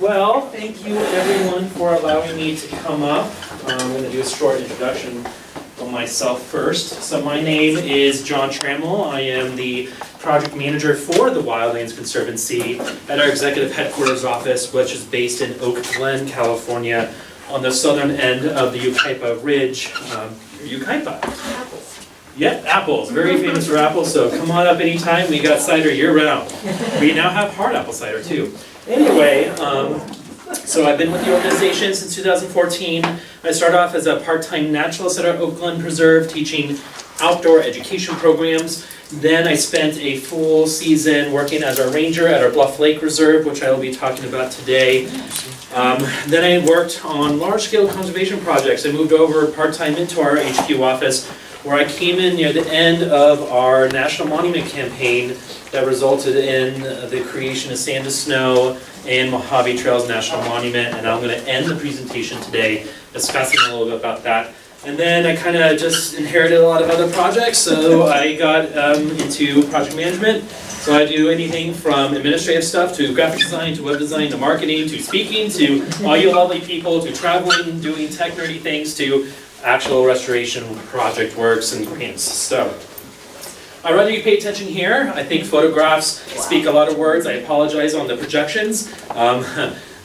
Well, thank you everyone for allowing me to come up. I'm going to do a short introduction of myself first. So my name is John Trammell. I am the project manager for the Wildlands Conservancy at our executive headquarters office, which is based in Oak Glen, California, on the southern end of the Yucaipa Ridge. Yucaipa? Apples. Yep, apples. Very famous for apples, so come on up anytime. We got cider year-round. We now have hard apple cider, too. Anyway, so I've been with the organization since 2014. I started off as a part-time naturalist at our Oak Glen Preserve, teaching outdoor education programs. Then I spent a full season working as a ranger at our Bluff Lake Reserve, which I will be talking about today. Then I worked on large-scale conservation projects. I moved over part-time into our HQ office, where I came in near the end of our National Monument campaign that resulted in the creation of Sand to Snow and Mojave Trails National Monument, and I'm going to end the presentation today discussing a little bit about that. And then I kind of just inherited a lot of other projects, so I got into project management. So I do anything from administrative stuff to graphic design to web design to marketing to speaking to all you lovely people to traveling, doing tech nerdy things to actual restoration project works and grants. So I'd rather you pay attention here. I think photographs speak a lot of words. I apologize on the projections.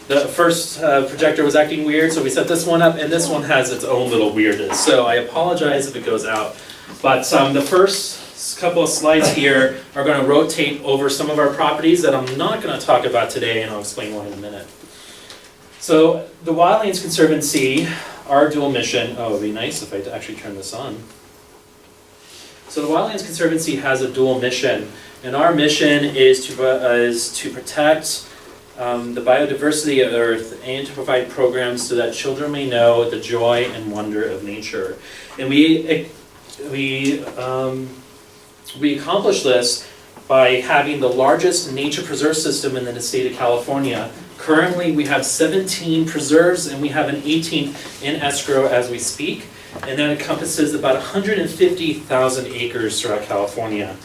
The first projector was acting weird, so we set this one up, and this one has its own little weirdness. So I apologize if it goes out. But the first couple of slides here are going to rotate over some of our properties that I'm not going to talk about today, and I'll explain one in a minute. So the Wildlands Conservancy, our dual mission, oh, it would be nice if I actually turn this on. So the Wildlands Conservancy has a dual mission, and our mission is to protect the biodiversity of Earth and to provide programs so that children may know the joy and wonder of nature. And we accomplish this by having the largest nature preserve system in the state of California. Currently, we have 17 preserves, and we have an 18th in escrow as we speak, and that encompasses about 150,000 acres throughout California.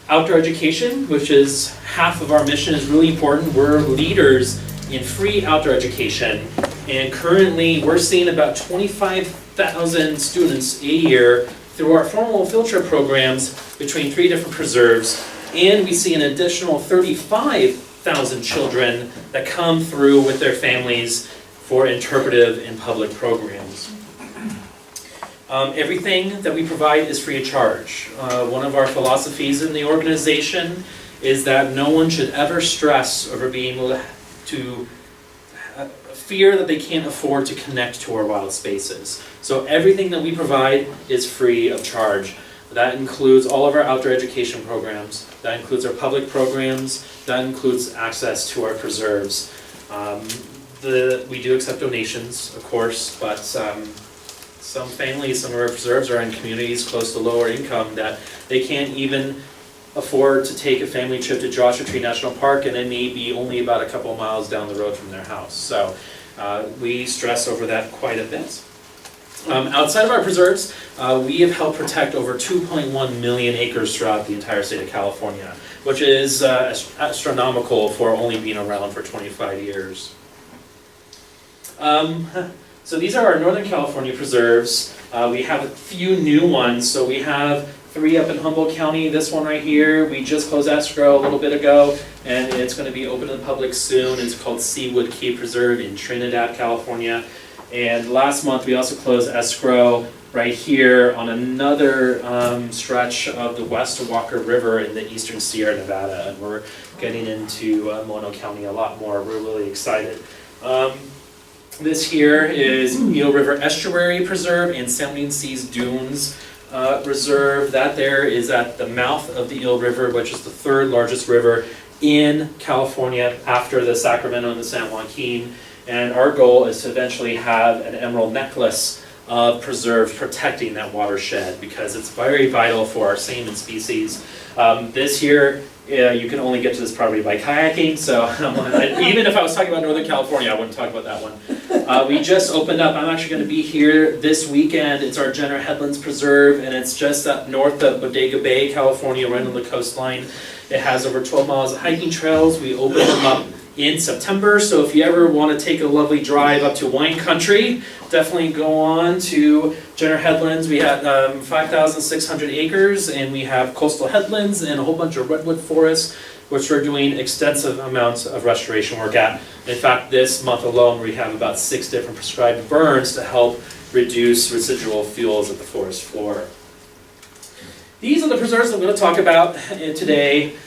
Outdoor education, which is half of our mission, is really important. We're leaders in free outdoor education, and currently we're seeing about 25,000 students a year through our formal field trip programs between 3 different preserves, and we see an additional 35,000 children that come through with their families for interpretive and public programs. Everything that we provide is free of charge. One of our philosophies in the organization is that no one should ever stress over being able to fear that they can't afford to connect to our wild spaces. So everything that we provide is free of charge. That includes all of our outdoor education programs. That includes our public programs. That includes access to our preserves. We do accept donations, of course, but some families, some of our preserves are in communities close to lower income that they can't even afford to take a family trip to Joshua Tree National Park, and it may be only about a couple of miles down the road from their house. So we stress over that quite a bit. Outside of our preserves, we have helped protect over 2.1 million acres throughout the entire state of California, which is astronomical for only being around for 25 years. So these are our Northern California preserves. We have a few new ones. So we have 3 up in Humboldt County. This one right here, we just closed escrow a little bit ago, and it's going to be open to the public soon. It's called Seawood Cave Preserve in Trinidad, California. And last month we also closed escrow right here on another stretch of the West Walker River in the eastern Sierra Nevada. And we're getting into Mono County a lot more. We're really excited. This here is Eel River Estuary Preserve and Sounding Seas Dunes Reserve. That there is at the mouth of the Eel River, which is the 3rd largest river in California after the Sacramento and the San Joaquin. And our goal is to eventually have an emerald necklace of preserves protecting that watershed because it's very vital for our salmon species. This here, you can only get to this property by kayaking, so even if I was talking about Northern California, I wouldn't talk about that one. We just opened up, I'm actually going to be here this weekend. It's our Jenner Headlands Preserve, and it's just up north of Bodega Bay, California, right on the coastline. It has over 12 miles of hiking trails. We opened them up in September. So if you ever want to take a lovely drive up to wine country, definitely go on to Jenner Headlands. We have 5,600 acres, and we have coastal headlands and a whole bunch of redwood forests, which we're doing extensive amounts of restoration work at. In fact, this month alone, we have about 6 different prescribed burns to help reduce residual fuels at the forest floor. These are the preserves I'm going to talk about today.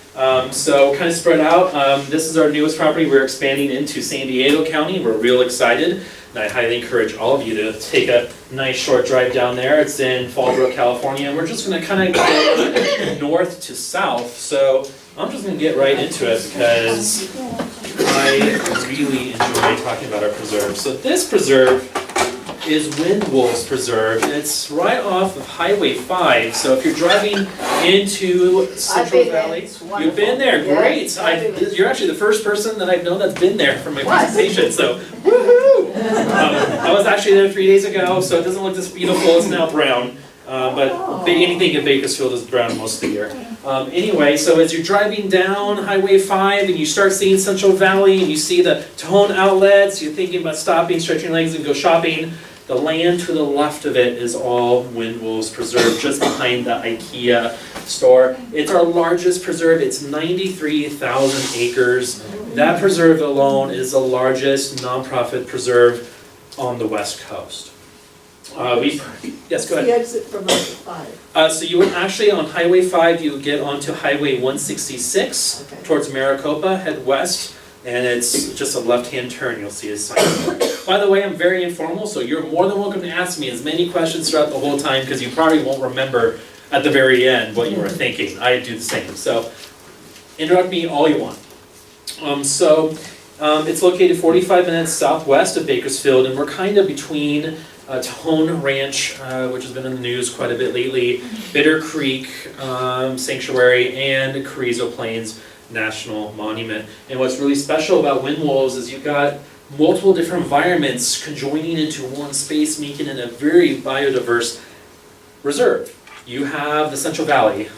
So kind of spread out. This is our newest property. We're expanding into San Diego County. We're real excited, and I highly encourage all of you to take a nice short drive down there. It's in Fallbrook, California, and we're just going to kind of go north to south. So I'm just going to get right into it because I really enjoy talking about our preserve. So this preserve is Wind Wolves Preserve. It's right off of Highway 5. So if you're driving into Central Valley, you've been there, great. You're actually the first person that I've known that's been there for my presentation, so woohoo! I was actually there 3 days ago, so it doesn't look this beautiful. It's now brown, but anything in Bakersfield is brown most of the year. Anyway, so as you're driving down Highway 5 and you start seeing Central Valley and you see the Tone outlets, you're thinking about stopping, stretching your legs and go shopping. The land to the left of it is all Wind Wolves Preserve, just behind the IKEA store. It's our largest preserve. It's 93,000 acres. That preserve alone is the largest nonprofit preserve on the West Coast. Yes, go ahead. The exit from Highway 5. So you would actually, on Highway 5, you would get onto Highway 166 towards Maricopa, head west, and it's just a left-hand turn. You'll see a sign. By the way, I'm very informal, so you're more than welcome to ask me as many questions throughout the whole time, because you probably won't remember at the very end what you were thinking. I do the same, so interrupt me all you want. It's located 45 minutes southwest of Bakersfield, and we're kind of between Tone Ranch, which has been in the news quite a bit lately, Bitter Creek Sanctuary, and Carrizo Plains National Monument. And what's really special about Wind Wolves is you've got multiple different environments conjoining into one space, making it a very biodiverse reserve. You have the Central Valley,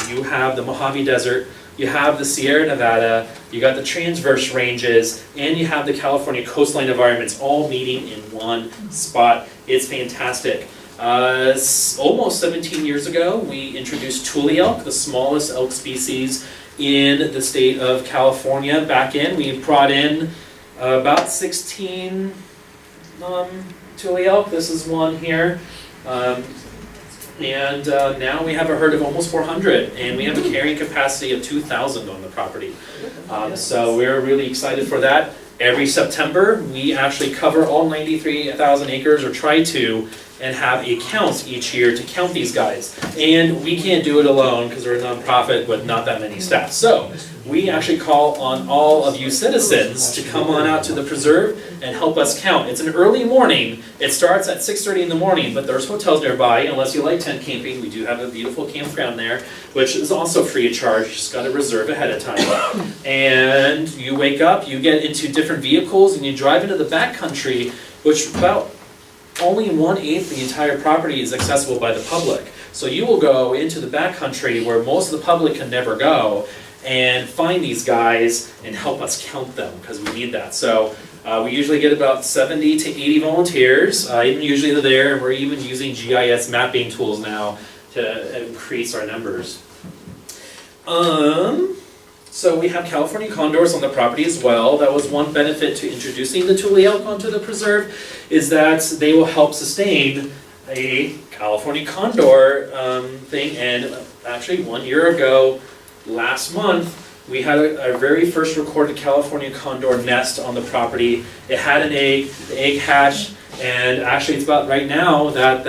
you have the Mojave Desert, you have the Sierra Nevada, you got the Transverse Ranges, and you have the California coastline environments all meeting in one spot. It's fantastic. Almost 17 years ago, we introduced Tule elk, the smallest elk species in the state of California. Back in, we brought in about 16 Tule elk. This is one here. Now we have a herd of almost 400, and we have a carrying capacity of 2,000 on the property. So we're really excited for that. Every September, we actually cover all 93,000 acres, or try to, and have a count each year to count these guys. And we can't do it alone because we're a nonprofit with not that many staff. So we actually call on all of you citizens to come on out to the preserve and help us count. It's an early morning. It starts at 6:30 in the morning, but there's hotels nearby. Unless you like tent camping, we do have a beautiful campground there, which is also free of charge. You just got to reserve ahead of time. And you wake up, you get into different vehicles, and you drive into the backcountry, which about only 1/8 the entire property is accessible by the public. So you will go into the backcountry where most of the public can never go and find these guys and help us count them, because we need that. So we usually get about 70 to 80 volunteers. Even usually they're there, and we're even using GIS mapping tools now to increase our numbers. So we have California condors on the property as well. That was one benefit to introducing the Tule elk onto the preserve, is that they will help sustain a California condor thing. And actually 1 year ago, last month, we had our very first recorded California condor nest on the property. It had an egg, the egg hatched, and actually it's about right now that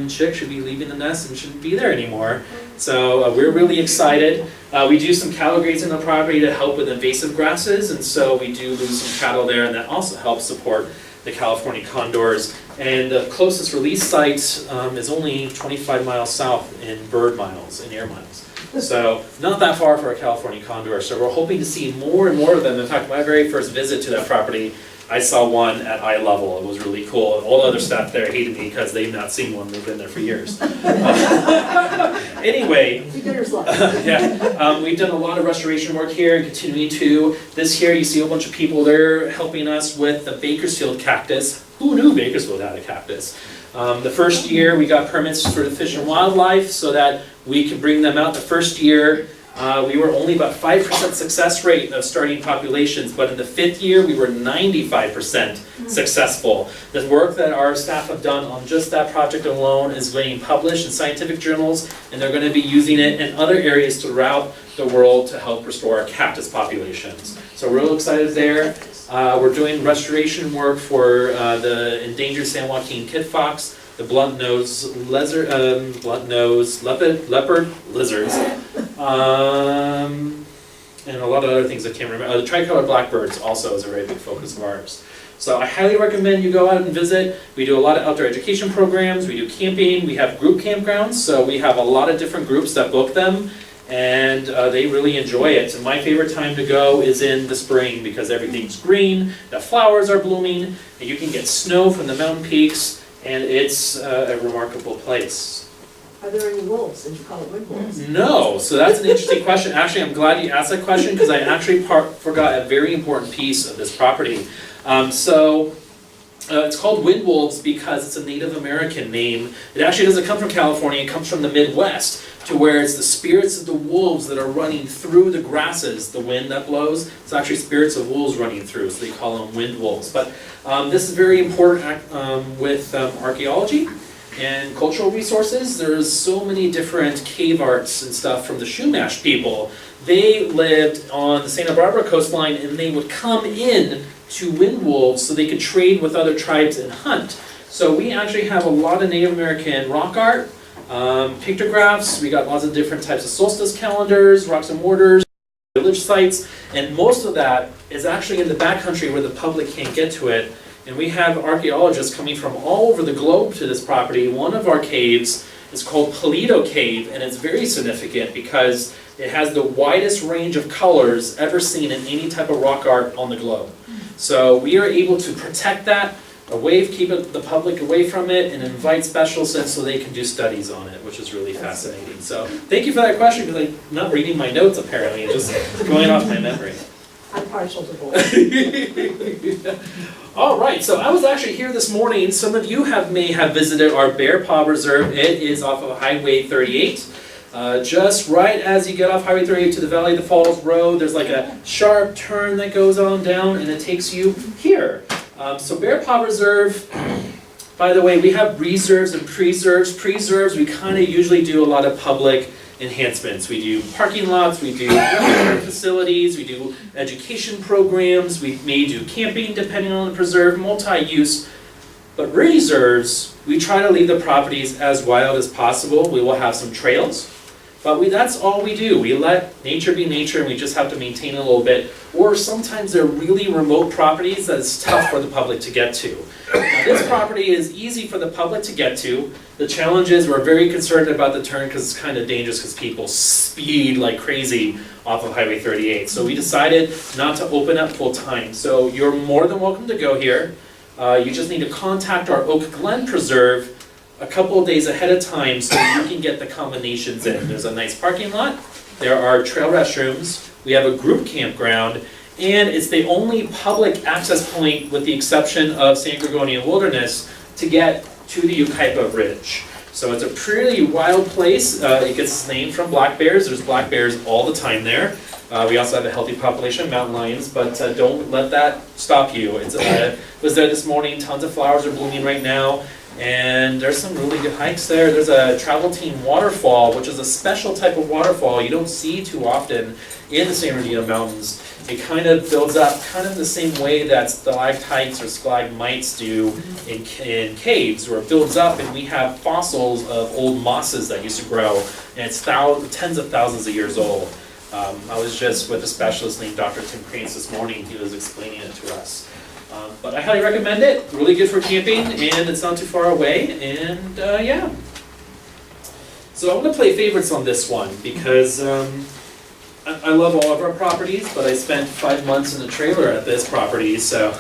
chick should be leaving the nest and shouldn't be there anymore. So we're really excited. We do some cattle grazing on the property to help with invasive grasses, and so we do lose some cattle there, and that also helps support the California condors. And the closest release site is only 25 miles south in bird miles, in air miles. So not that far for a California condor. So we're hoping to see more and more of them. In fact, my very first visit to that property, I saw one at eye level. It was really cool. And all the other staff there hated me because they've not seen one. They've been there for years. Anyway, Beginner's luck. yeah, we've done a lot of restoration work here and continuing to. This here, you see a bunch of people there helping us with the Bakersfield cactus. Who knew Bakersfield had a cactus? The first year, we got permits for the Fish and Wildlife so that we could bring them out. The first year, we were only about 5% success rate of starting populations, but in the 5th year, we were 95% successful. The work that our staff have done on just that project alone is being published in scientific journals, and they're going to be using it in other areas throughout the world to help restore our cactus populations. So we're real excited there. We're doing restoration work for the endangered San Joaquin kit fox, the blunt-nosed leopard lizards, and a lot of other things I can't remember. The tricolored blackbirds also is a very big focus of ours. So I highly recommend you go out and visit. We do a lot of outdoor education programs, we do camping, we have group campgrounds, so we have a lot of different groups that book them, and they really enjoy it. And my favorite time to go is in the spring because everything's green, the flowers are blooming, and you can get snow from the mountain peaks, and it's a remarkable place. Are there any wolves? Did you call it wind wolves? No, so that's an interesting question. Actually, I'm glad you asked that question because I actually forgot a very important piece of this property. It's called wind wolves because it's a Native American name. It actually doesn't come from California, it comes from the Midwest, to where it's the spirits of the wolves that are running through the grasses, the wind that blows. It's actually spirits of wolves running through, so they call them wind wolves. But this is very important with archaeology and cultural resources. There's so many different cave arts and stuff from the Chumash people. They lived on the Santa Barbara coastline and they would come in to wind wolves so they could trade with other tribes and hunt. So we actually have a lot of Native American rock art, pictographs. We got lots of different types of solstice calendars, rocks and mortars, village sites, and most of that is actually in the backcountry where the public can't get to it. And we have archaeologists coming from all over the globe to this property. One of our caves is called Paleto Cave, and it's very significant because it has the widest range of colors ever seen in any type of rock art on the globe. So we are able to protect that, keep the public away from it, and invite specialists in so they can do studies on it, which is really fascinating. So thank you for that question, because I'm not reading my notes apparently, just going off my memory. I'm partial to both. All right, so I was actually here this morning. Some of you may have visited our Bear Paw Reserve. It is off of Highway 38. Just right as you get off Highway 38 to the Valley of the Falls Road, there's like a sharp turn that goes on down and it takes you here. So Bear Paw Reserve, by the way, we have reserves and preserves. Preserves, we kind of usually do a lot of public enhancements. We do parking lots, we do facilities, we do education programs, we may do camping depending on the preserve, multi-use. But reserves, we try to leave the properties as wild as possible. We will have some trails, but that's all we do. We let nature be nature and we just have to maintain it a little bit. Or sometimes they're really remote properties that it's tough for the public to get to. Now, this property is easy for the public to get to. The challenge is we're very concerned about the turn because it's kind of dangerous because people speed like crazy off of Highway 38. So we decided not to open up full time. So you're more than welcome to go here. You just need to contact our Oak Glen Preserve a couple of days ahead of time so you can get the combinations in. There's a nice parking lot, there are trail restrooms, we have a group campground, and it's the only public access point with the exception of San Gorgonio Wilderness to get to the Yucaipa Ridge. So it's a pretty wild place. It gets its name from black bears. There's black bears all the time there. We also have a healthy population of mountain lions, but don't let that stop you. Was there this morning, tons of flowers are blooming right now, and there's some really good hikes there. There's a Traveltine waterfall, which is a special type of waterfall you don't see too often in the San Bernardino Mountains. It kind of builds up kind of the same way that stalactites or stalagmites do in caves, where it builds up and we have fossils of old mosses that used to grow, and it's tens of thousands of years old. I was just with a specialist named Dr. Tim Cranes this morning. He was explaining it to us. But I highly recommend it. Really good for camping, and it's not too far away, and yeah. So I'm going to play favorites on this one because I love all of our properties, but I spent 5 months in the trailer at this property, so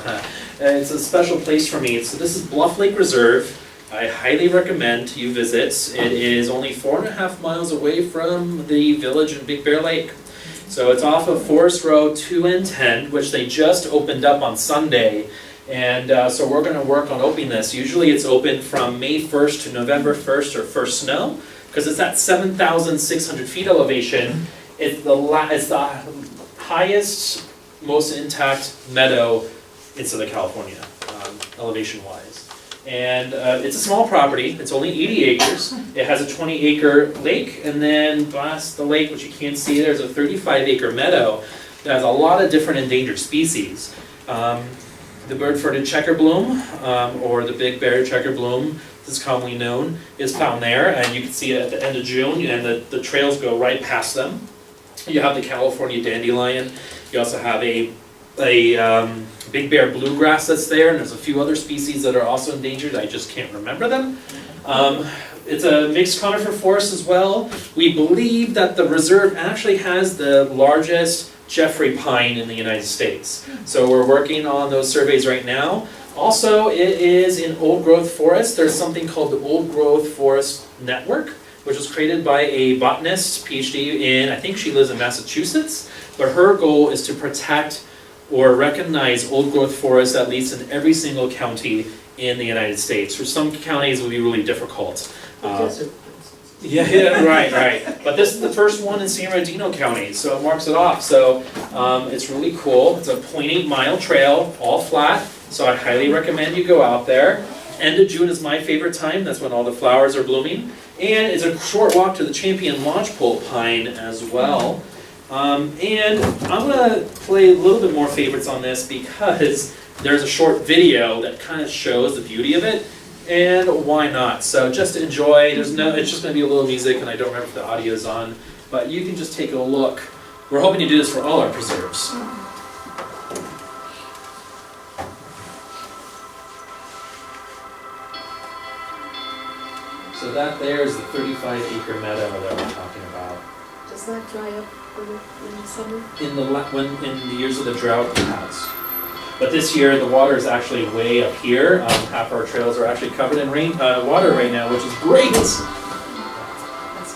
It's a special place for me. So this is Bluff Lake Reserve. I highly recommend you visit. It is only 4.5 miles away from the village in Big Bear Lake. So it's off of Forest Road 2 and 10, which they just opened up on Sunday. And so we're going to work on opening this. Usually it's open from May 1st to November 1st or first snow, because it's at 7,600 feet elevation. It's the highest, most intact meadow in Southern California, elevation-wise. And it's a small property. It's only 80 acres. It has a 20-acre lake, and then past the lake, which you can't see, there's a 35-acre meadow that has a lot of different endangered species. The bird-footed checkerbloom, or the big bear checkerbloom, as it's commonly known, is found there, and you can see it at the end of June, and the trails go right past them. You have the California dandelion. You also have a big bear bluegrass that's there, and there's a few other species that are also endangered. I just can't remember them. It's a mixed conifer forest as well. We believe that the reserve actually has the largest Jeffrey pine in the United States. So we're working on those surveys right now. Also, it is in old growth forest. There's something called the Old Growth Forest Network, which was created by a botanist, PhD in, I think she lives in Massachusetts, but her goal is to protect or recognize old growth forests at least in every single county in the United States. For some counties it will be really difficult. Yeah, right. But this is the first one in San Bernardino County, so it marks it off. So it's really cool. It's a 0.8 mile trail, all flat, so I highly recommend you go out there. End of June is my favorite time. That's when all the flowers are blooming. And it's a short walk to the Champion Lodgepole Pine as well. And I'm going to play a little bit more favorites on this because there's a short video that kind of shows the beauty of it, and why not? So just enjoy. It's just going to be a little music, and I don't remember if the audio is on, but you can just take a look. We're hoping to do this for all our preserves. So that there is the 35-acre meadow that we're talking about. Does that dry up in the summer? In the years of the drought, it has. But this year, the water is actually way up here. Half our trails are actually covered in water right now, which is great. That's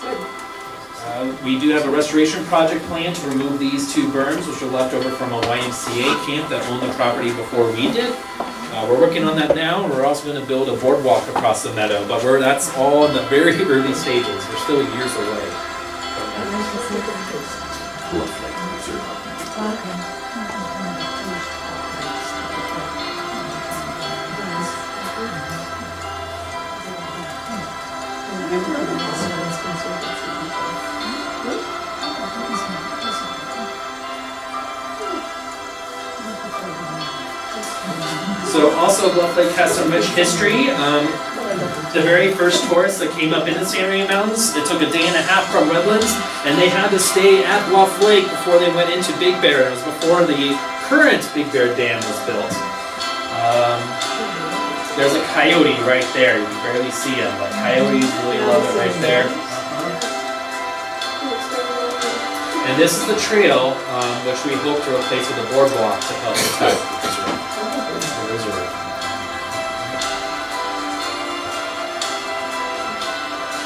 good. We do have a restoration project plan to remove these two berms, which are left over from a YMCA camp that owned the property before we did. We're working on that now. We're also going to build a boardwalk across the meadow, but that's all in the very early stages. We're still years away. So also Bluff Lake has some rich history. The very first tourists that came up into the San Bernardino Mountains, it took a day and a half from Wildlands, and they had to stay at Bluff Lake before they went into Big Bear. It was before the current Big Bear Dam was built. There's a coyote right there. You can barely see him, but coyotes really love it right there. And this is the trail, which we hope to replace with a boardwalk to help protect the reserve.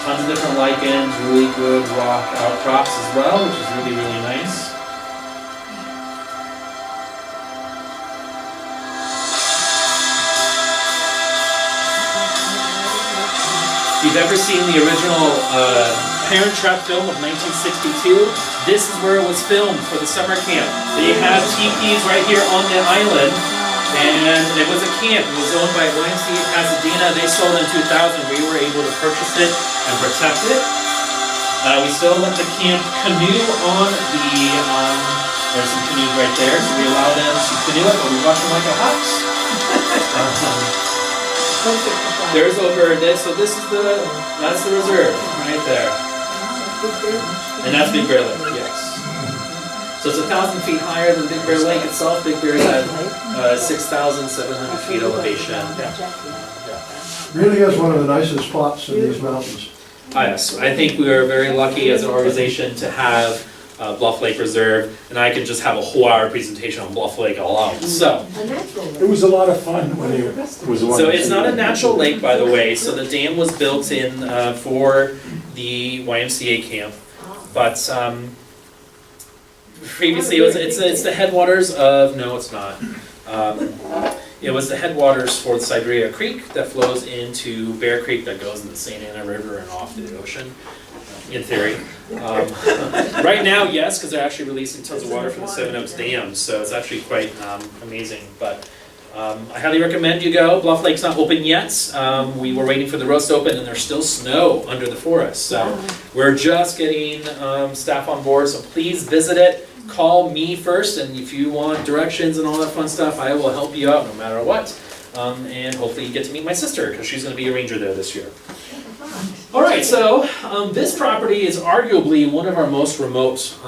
Tons of different lichens, really good rock outcrops as well, which is really, really nice. If you've ever seen the original Parent Trap film of 1962, this is where it was filmed for the summer camp. They have teepees right here on the island, and it was a camp. It was owned by YMCA Pasadena. They sold in 2000. We were able to purchase it and protect it. We still let the camp canoe on the, there's some canoes right there, so we allow them to canoe it, but we watch them like a hawks. There's over this, so that's the reserve, right there. And that's Big Bear Lake, yes. So it's 1,000 feet higher than Big Bear Lake itself. Big Bear is at 6,700 feet elevation. Really is one of the nicest spots in these mountains. Yes, I think we are very lucky as an organization to have Bluff Lake Reserve, and I could just have a whole hour presentation on Bluff Lake alone. So, A natural It was a lot of fun when it was the one. so it's not a natural lake, by the way. So the dam was built in for the YMCA camp, but previously it's the headwaters of it's not. It was the headwaters for the Siberia Creek that flows into Bear Creek that goes into the St. Anna River and off to the ocean, in theory. Right now, yes, because they're actually releasing tons of water from the Seven Oaks Dam, so it's actually quite amazing. But I highly recommend you go. Bluff Lake's not open yet. We were waiting for the roads to open, and there's still snow under the forest. So we're just getting staff on board, so please visit it. Call me first, and if you want directions and all that fun stuff, I will help you out no matter what. And hopefully you get to meet my sister, because she's going to be a ranger there this year. All right, so this property is arguably one of our most remote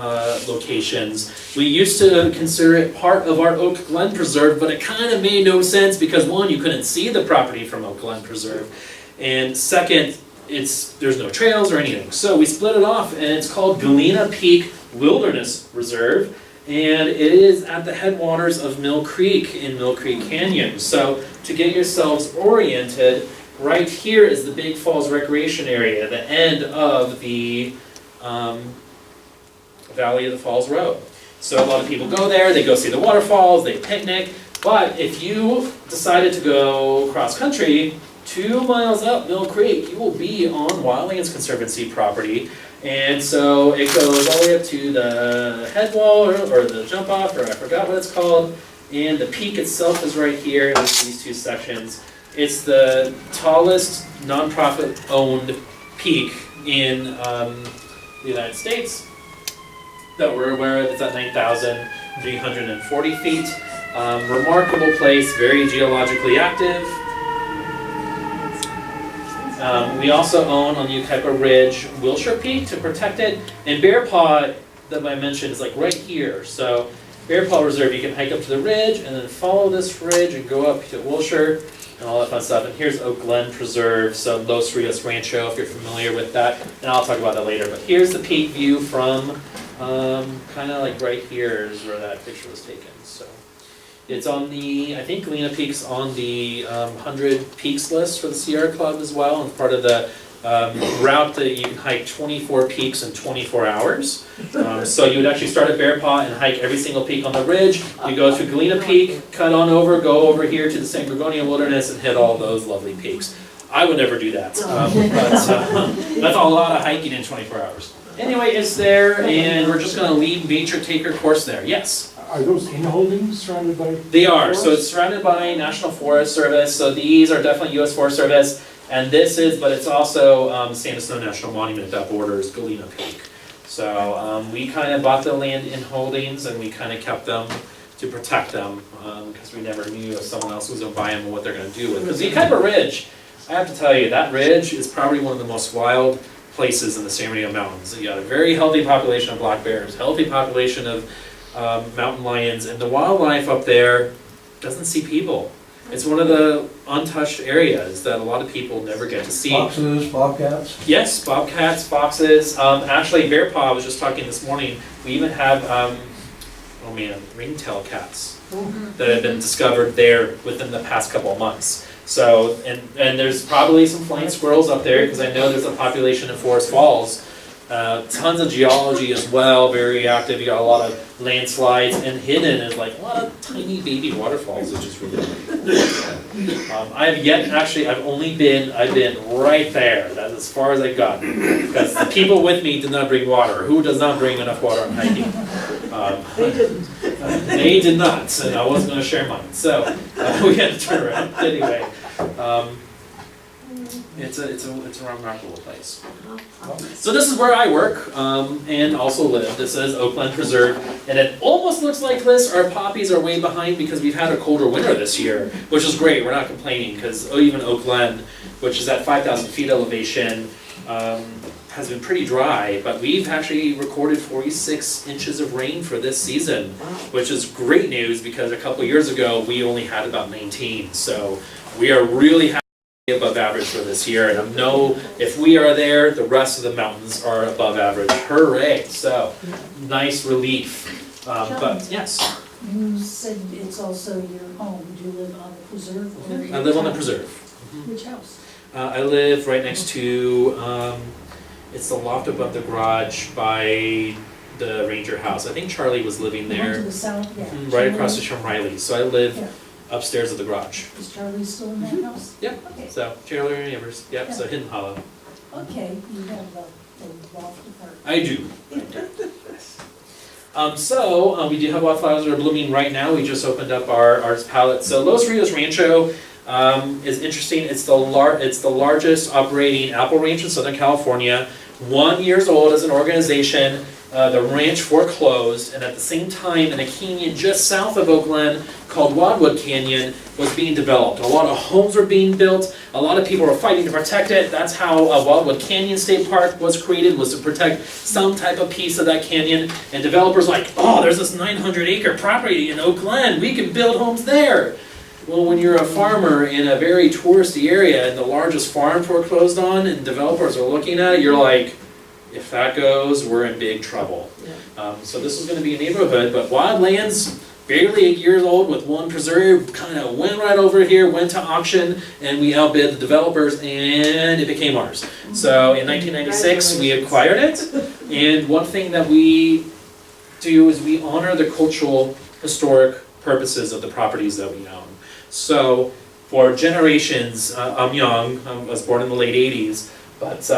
locations. We used to consider it part of our Oak Glen Preserve, but it kind of made no sense because one, you couldn't see the property from Oak Glen Preserve, and second, there's no trails or anything. So we split it off, and it's called Galena Peak Wilderness Reserve, and it is at the headwaters of Mill Creek in Mill Creek Canyon. So to get yourselves oriented, right here is the Big Falls Recreation Area, the end of the Valley of the Falls Road. So a lot of people go there, they go see the waterfalls, they picnic, but if you decided to go cross country, 2 miles up Mill Creek, you will be on Wildlands Conservancy property. And so it goes all the way up to the head wall or the jump off, or I forgot what it's called. And the peak itself is right here, there's these two sections. It's the tallest nonprofit owned peak in the United States that we're aware of. It's at 9,340 feet. Remarkable place, very geologically active. We also own on Ukaipa Ridge Wilshire Peak to protect it, and Bear Paw that I mentioned is like right here. So Bear Paw Reserve, you can hike up to the ridge and then follow this ridge and go up to Wilshire and all that fun stuff. And here's Oak Glen Preserve, so Los Rios Rancho if you're familiar with that, and I'll talk about that later. But here's the peak view from kind of like right here is where that picture was taken. So it's on the, I think Galena Peak's on the 100 peaks list for the Sierra Club as well, and part of the route that you can hike 24 peaks in 24 hours. So you would actually start at Bear Paw and hike every single peak on the ridge. You go to Galena Peak, cut on over, go over here to the San Gorgonio Wilderness and hit all those lovely peaks. I would never do that, but that's a lot of hiking in 24 hours. Anyway, it's there, and we're just going to lead nature taker course there. Yes? Are those in-holdings surrounded by? They are. So it's surrounded by National Forest Service. So these are definitely U.S. Forest Service. And this is, but it's also Sand and Snow National Monument that borders Galena Peak. So we kind of bought the land in holdings, and we kind of kept them to protect them because we never knew if someone else was going to buy them and what they're going to do with. Because the Ukaipa Ridge, I have to tell you, that ridge is probably one of the most wild places in the San Bernardino Mountains. You got a very healthy population of black bears, healthy population of mountain lions, and the wildlife up there doesn't see people. It's one of the untouched areas that a lot of people never get to see. Foxes, bobcats? Yes, bobcats, foxes. Actually, Bear Paw, I was just talking this morning, we even have, ringtail cats that have been discovered there within the past couple of months. So, and there's probably some flying squirrels up there because I know there's a population in Forest Falls. Tons of geology as well, very active. You got a lot of landslides, and hidden is like a lot of tiny baby waterfalls, which is really neat. I've been right there. That's as far as I've gotten. Because the people with me did not bring water. Who does not bring enough water on hiking? They didn't. They did not, and I wasn't going to share mine. So we had to turn around. Anyway. It's a remarkable place. So this is where I work and also live. This is Oak Glen Preserve, and it almost looks like this. Our poppies are way behind because we've had a colder winter this year, which is great. We're not complaining because even Oak Glen, which is at 5,000 feet elevation, has been pretty dry. But we've actually recorded 46 inches of rain for this season, which is great news because a couple years ago we only had about 19. So we are really happy. above average for this year, and I know if we are there, the rest of the mountains are above average. Hooray! So, nice relief. But yes, You said it's also your home. Do you live on the preserve or your I live on the town? preserve. Which house? I live right next to, it's the loft above the garage by the Ranger House. I think Charlie was living The one to there, the south, yeah. right across the street from Riley's. So I live Yeah. upstairs of the garage. Is Charlie still in that house? Yeah. Okay, So, Charlie and neighbors, yep, so Hidden Hollow. okay, you have the loft apart. I do. We do have wildflowers that are blooming right now. We just opened up our palette. So Los Rios Rancho is interesting. It's the largest operating apple ranch in Southern California. 1 year old as an organization. The ranch foreclosed, and at the same time, in a canyon just south of Oakland called Wildwood Canyon was being developed. A lot of homes were being built. A lot of people were fighting to protect it. That's how Wildwood Canyon State Park was created, was to protect some type of piece of that canyon. And developers like, oh, there's this 900-acre property in Oakland. We can build homes there. Well, when you're a farmer in a very touristy area and the largest farm foreclosed on, and developers are looking at it, you're like, if that goes, we're in big trouble. So this is going to be a neighborhood, but Wildlands, barely 8 years old with one preserve, kind of went right over here, went to auction, and we outbid the developers, and it became ours. So in 1996, we acquired it, and one thing that we do is we honor the cultural, historic purposes of the properties that we own. So for generations, I'm young, I was born in the late 80s, but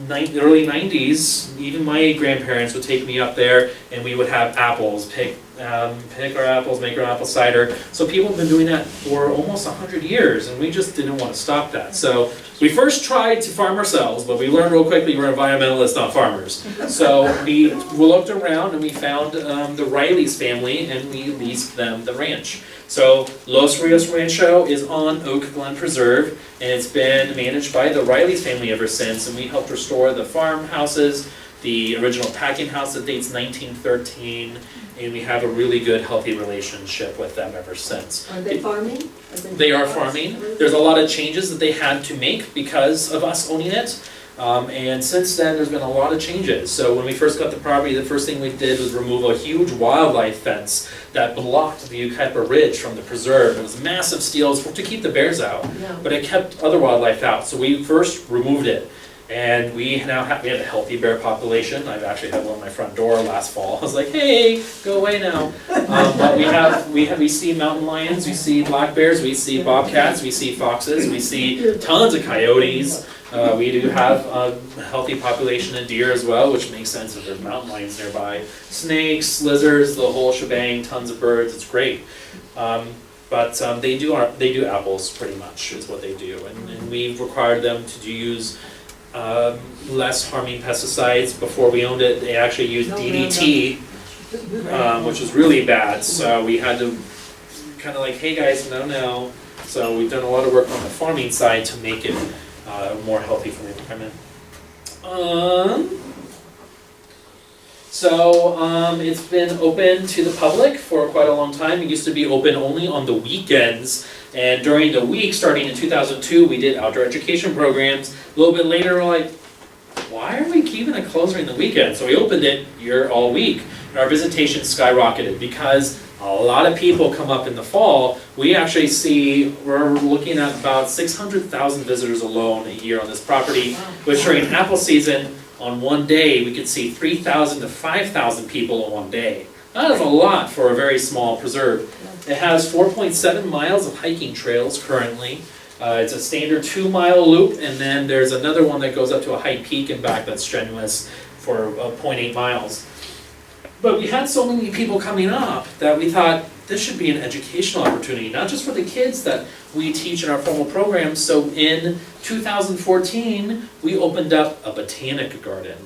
early 90s, even my grandparents would take me up there and we would have apples, pick our apples, make our apple cider. So people have been doing that for almost 100 years and we just didn't want to stop that. So we first tried to farm ourselves, but we learned real quickly we're environmentalists, not farmers. So we looked around and we found the Riley's family and we leased them the ranch. So Los Rios Rancho is on Oak Glen Preserve, and it's been managed by the Riley's family ever since, and we helped restore the farmhouses, the original packing house that dates 1913, and we have a really good, healthy relationship with them ever since. Are they farming? They are farming. There's a lot of changes that they had to make because of us owning it. And since then, there's been a lot of changes. So when we first got the property, the first thing we did was remove a huge wildlife fence that blocked the Ukaipa Ridge from the preserve. It was massive steel to keep the bears out, but it kept other wildlife out. So we first removed it. And we now have a healthy bear population. I've actually had one on my front door last fall. I was like, hey, go away now. But we see mountain lions, we see black bears, we see bobcats, we see foxes, we see tons of coyotes. We do have a healthy population of deer as well, which makes sense if there's mountain lions nearby. Snakes, lizards, the whole shebang, tons of birds, it's great. But they do apples pretty much is what they do. And we've required them to use less harming pesticides. Before we owned it, they actually used DDT, which was really bad. So we had to kind of like, hey guys, no. So we've done a lot of work on the farming side to make it more healthy for the environment. It's been open to the public for quite a long time. It used to be open only on the weekends, and during the week, starting in 2002, we did outdoor education programs. A little bit later, we're like, why are we keeping it closed during the weekend? So we opened it here all week, and our visitation skyrocketed because a lot of people come up in the fall. We actually see, we're looking at about 600,000 visitors alone a year on this property, which during apple season, on one day, we could see 3,000 to 5,000 people in one day. That is a lot for a very small preserve. It has 4.7 miles of hiking trails currently. It's a standard 2-mile loop, and then there's another one that goes up to a high peak and back that's strenuous for 0.8 miles. But we had so many people coming up that we thought this should be an educational opportunity, not just for the kids that we teach in our formal programs. So in 2014, we opened up a botanic garden.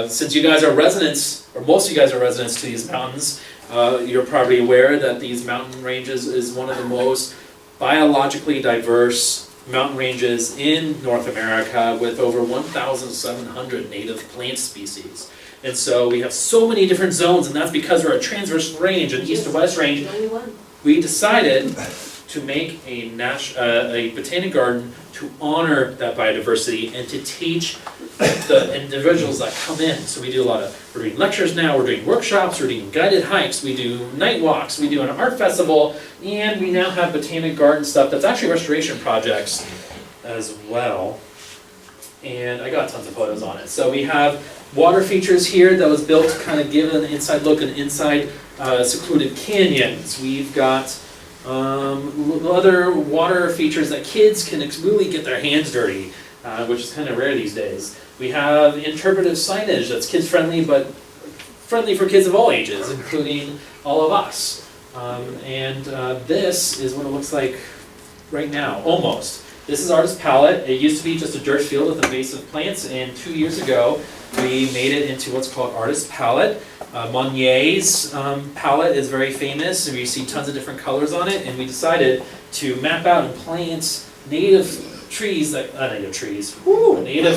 Since you guys are residents, or most of you guys are residents to these mountains, you're probably aware that these mountain ranges is one of the most biologically diverse mountain ranges in North America with over 1,700 native plant species. And so we have so many different zones, and that's because we're a transverse range, an east to west range. We decided to make a botanic garden to honor that biodiversity and to teach the individuals that come in. So we do we're doing lectures now, we're doing workshops, we're doing guided hikes, we do night walks, we do an art festival, and we now have botanic garden stuff that's actually restoration projects as well. And I got tons of photos on it. So we have water features here that was built to kind of give an inside look and inside secluded canyons. We've got other water features that kids can really get their hands dirty, which is kind of rare these days. We have interpretive signage that's kids friendly, but friendly for kids of all ages, including all of us. This is what it looks like right now, almost. This is Artist Palette. It used to be just a dirt field with invasive plants, and 2 years ago we made it into what's called Artist Palette. Monier's palette is very famous, and we see tons of different colors on it, and we decided to map out and plant native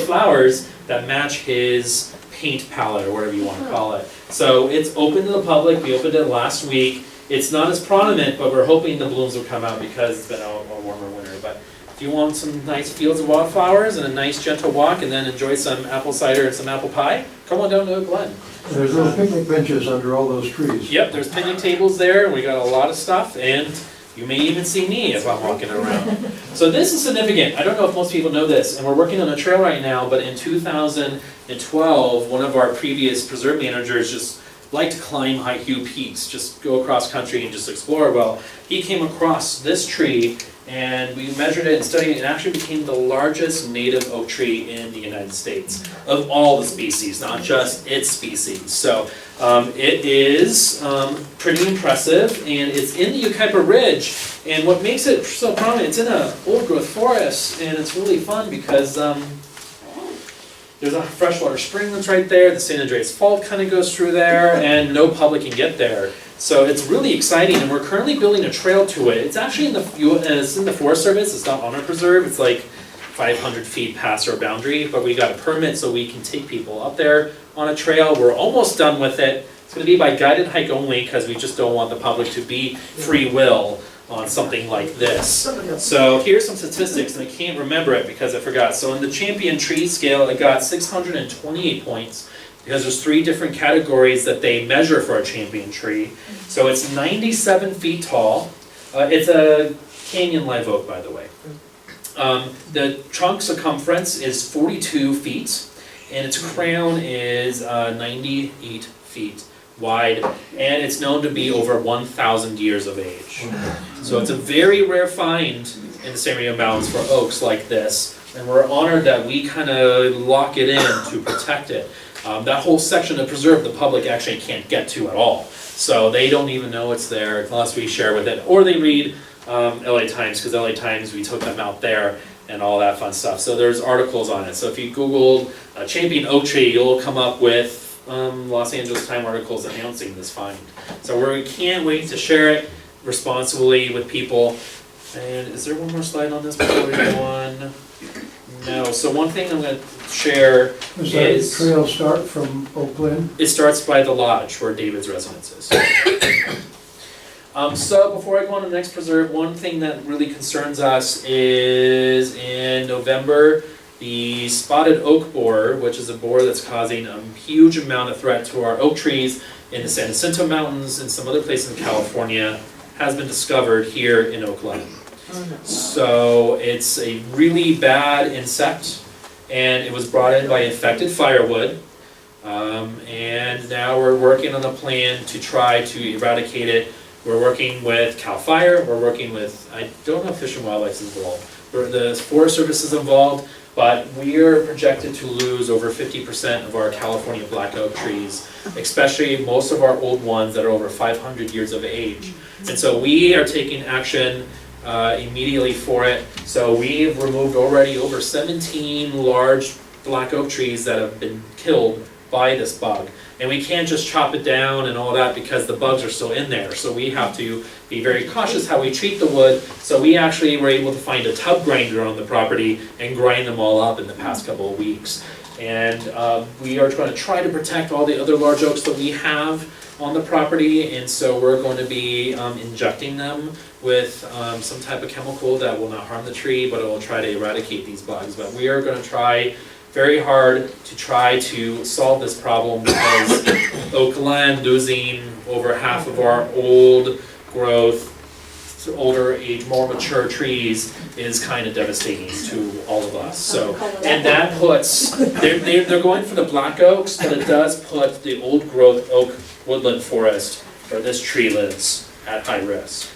flowers that match his paint palette, or whatever you want to call it. So it's open to the public. We opened it last week. It's not as prominent, but we're hoping the blooms will come out because it's been a warmer winter. But if you want some nice fields of wildflowers and a nice gentle walk and then enjoy some apple cider and some apple pie, come on down to Oak Glen. There's little picnic benches under all those trees. Yep, there's picnic tables there, and we got a lot of stuff, and you may even see me if I'm walking around. So this is significant. I don't know if most people know this, and we're working on a trail right now, but in 2012, one of our previous preserve managers just liked to climb high-Hugh peaks, just go across country and just explore. Well, he came across this tree, and we measured it and studied it, and it actually became the largest native oak tree in the United States of all the species, not just its species. So it is pretty impressive, and it's in the Ukaipa Ridge, and what makes it so prominent, it's in an old-growth forest, and it's really fun because there's a freshwater spring that's right there, the San Andreas Fault kind of goes through there, and no public can get there. So it's really exciting, and we're currently building a trail to it. It's actually in the Forest Service. It's not on our preserve. It's like 500 feet past our boundary, but we got a permit so we can take people up there on a trail. We're almost done with it. It's going to be by guided hike only because we just don't want the public to be free will on something like this. So here's some statistics, and I can't remember it because I forgot. So in the champion tree scale, it got 628 points. Because there's 3 different categories that they measure for a champion tree. So it's 97 feet tall. It's a canyon live oak, by the way. The trunk circumference is 42 feet, and its crown is 98 feet wide, and it's known to be over 1,000 years of age. So it's a very rare find in the San Diego Mountains for oaks like this, and we're honored that we kind of lock it in to protect it. That whole section of preserve the public actually can't get to at all. So they don't even know it's there unless we share with it. Or they read LA Times, because LA Times, we took them out there and all that fun stuff. So there's articles on it. So if you Google champion oak tree, you'll come up with Los Angeles Times articles announcing this find. So we can't wait to share it responsibly with people. And is there one more slide on this before we go on? No. So one thing I'm going to share Does that trail start from Oak Glen? It starts by the lodge where David's residence is. So before I go on to the next preserve, one thing that really concerns us is in November, the spotted oak borer, which is a borer that's causing a huge amount of threat to our oak trees in the San Jacinto Mountains and some other places in California, has been discovered here in Oak Glen. So it's a really bad insect, and it was brought in by infected firewood, and now we're working on a plan to try to eradicate it. We're working with CAL FIRE, we're working with, I don't know if Fish and Wildlife is involved, the Forest Service is involved, but we are projected to lose over 50% of our California black oak trees, especially most of our old ones that are over 500 years of age. And so we are taking action immediately for it. So we've removed already over 17 large black oak trees that have been killed by this bug. And we can't just chop it down and all that because the bugs are still in there. So we have to be very cautious how we treat the wood. So we actually were able to find a tub grinder on the property and grind them all up in the past couple of weeks. And we are going to try to protect all the other large oaks that we have on the property, and so we're going to be injecting them with some type of chemical that will not harm the tree, but it will try to eradicate these bugs. But we are going to try very hard to try to solve this problem because Oakland losing over half of our old growth, older age, more mature trees is kind of devastating to all of us. So, and that puts, they're going for the black oaks, but it does put the old growth oak woodland forest where this tree lives at high risk.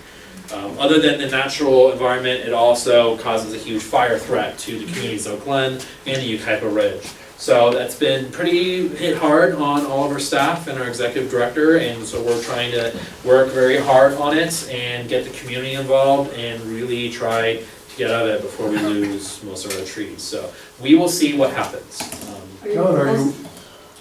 Other than the natural environment, it also causes a huge fire threat to the communities of Glen and the Ukaipa Ridge. So that's been pretty hit hard on all of our staff and our executive director, and so we're trying to work very hard on it and get the community involved and really try to get out of it before we lose most of our trees. So we will see what happens. John, are you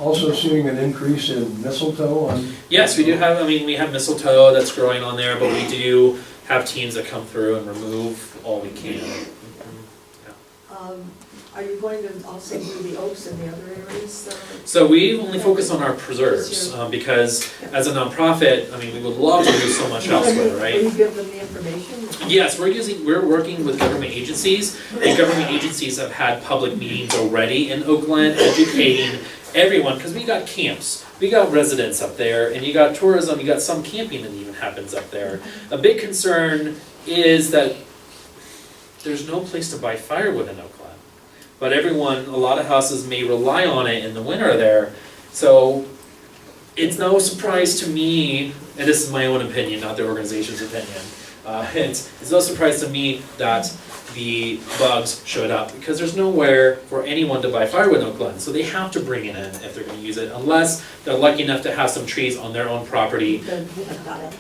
also seeing an increase in mistletoe on? Yes, we do have, we have mistletoe that's growing on there, but we do have teams that come through and remove all we can. Are you going to also do the oaks in the other areas? So we only focus on our preserves, because as a nonprofit, we would love to do so much elsewhere, right? Will you give them the information? Yes, we're working with government agencies, and government agencies have had public meetings already in Oakland, educating everyone, because we got camps, we got residents up there, and you got tourism, you got some camping that even happens up there. A big concern is that there's no place to buy firewood in Oakland. But a lot of houses may rely on it in the winter there. So it's no surprise to me, and this is my own opinion, not the organization's opinion, it's no surprise to me that the bugs showed up, because there's nowhere for anyone to buy firewood in Oakland. So they have to bring it in if they're going to use it, unless they're lucky enough to have some trees on their own property. Got it.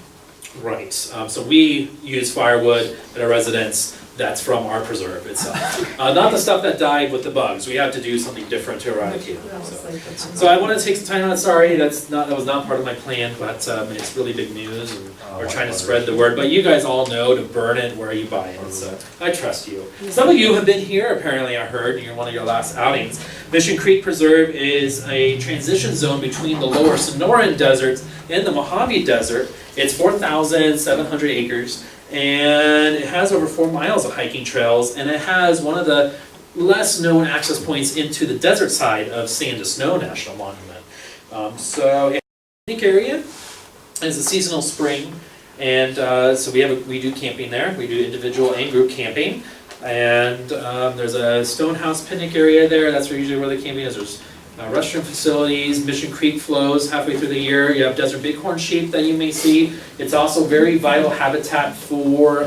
Right, so we use firewood at our residence that's from our preserve itself. Not the stuff that died with the bugs. We have to do something different to eradicate them. So I wanted to take some time on it. Sorry, that was not part of my plan, but it's really big news, and we're trying to spread the word. But you guys all know to burn it where you buy it, so I trust you. Some of you have been here, apparently, I heard, in one of your last outings. Mission Creek Preserve is a transition zone between the lower Sonoran Desert and the Mojave Desert. It's 4,700 acres. And it has over 4 miles of hiking trails, and it has one of the less known access points into the desert side of Sand to Snow National Monument. So it's a unique area. It's a seasonal spring, and so we do camping there. We do individual and group camping, and there's a Stonehouse picnic area there. That's usually where the camping is. There's restroom facilities. Mission Creek flows halfway through the year. You have desert bighorn sheep that you may see. It's also very vital habitat for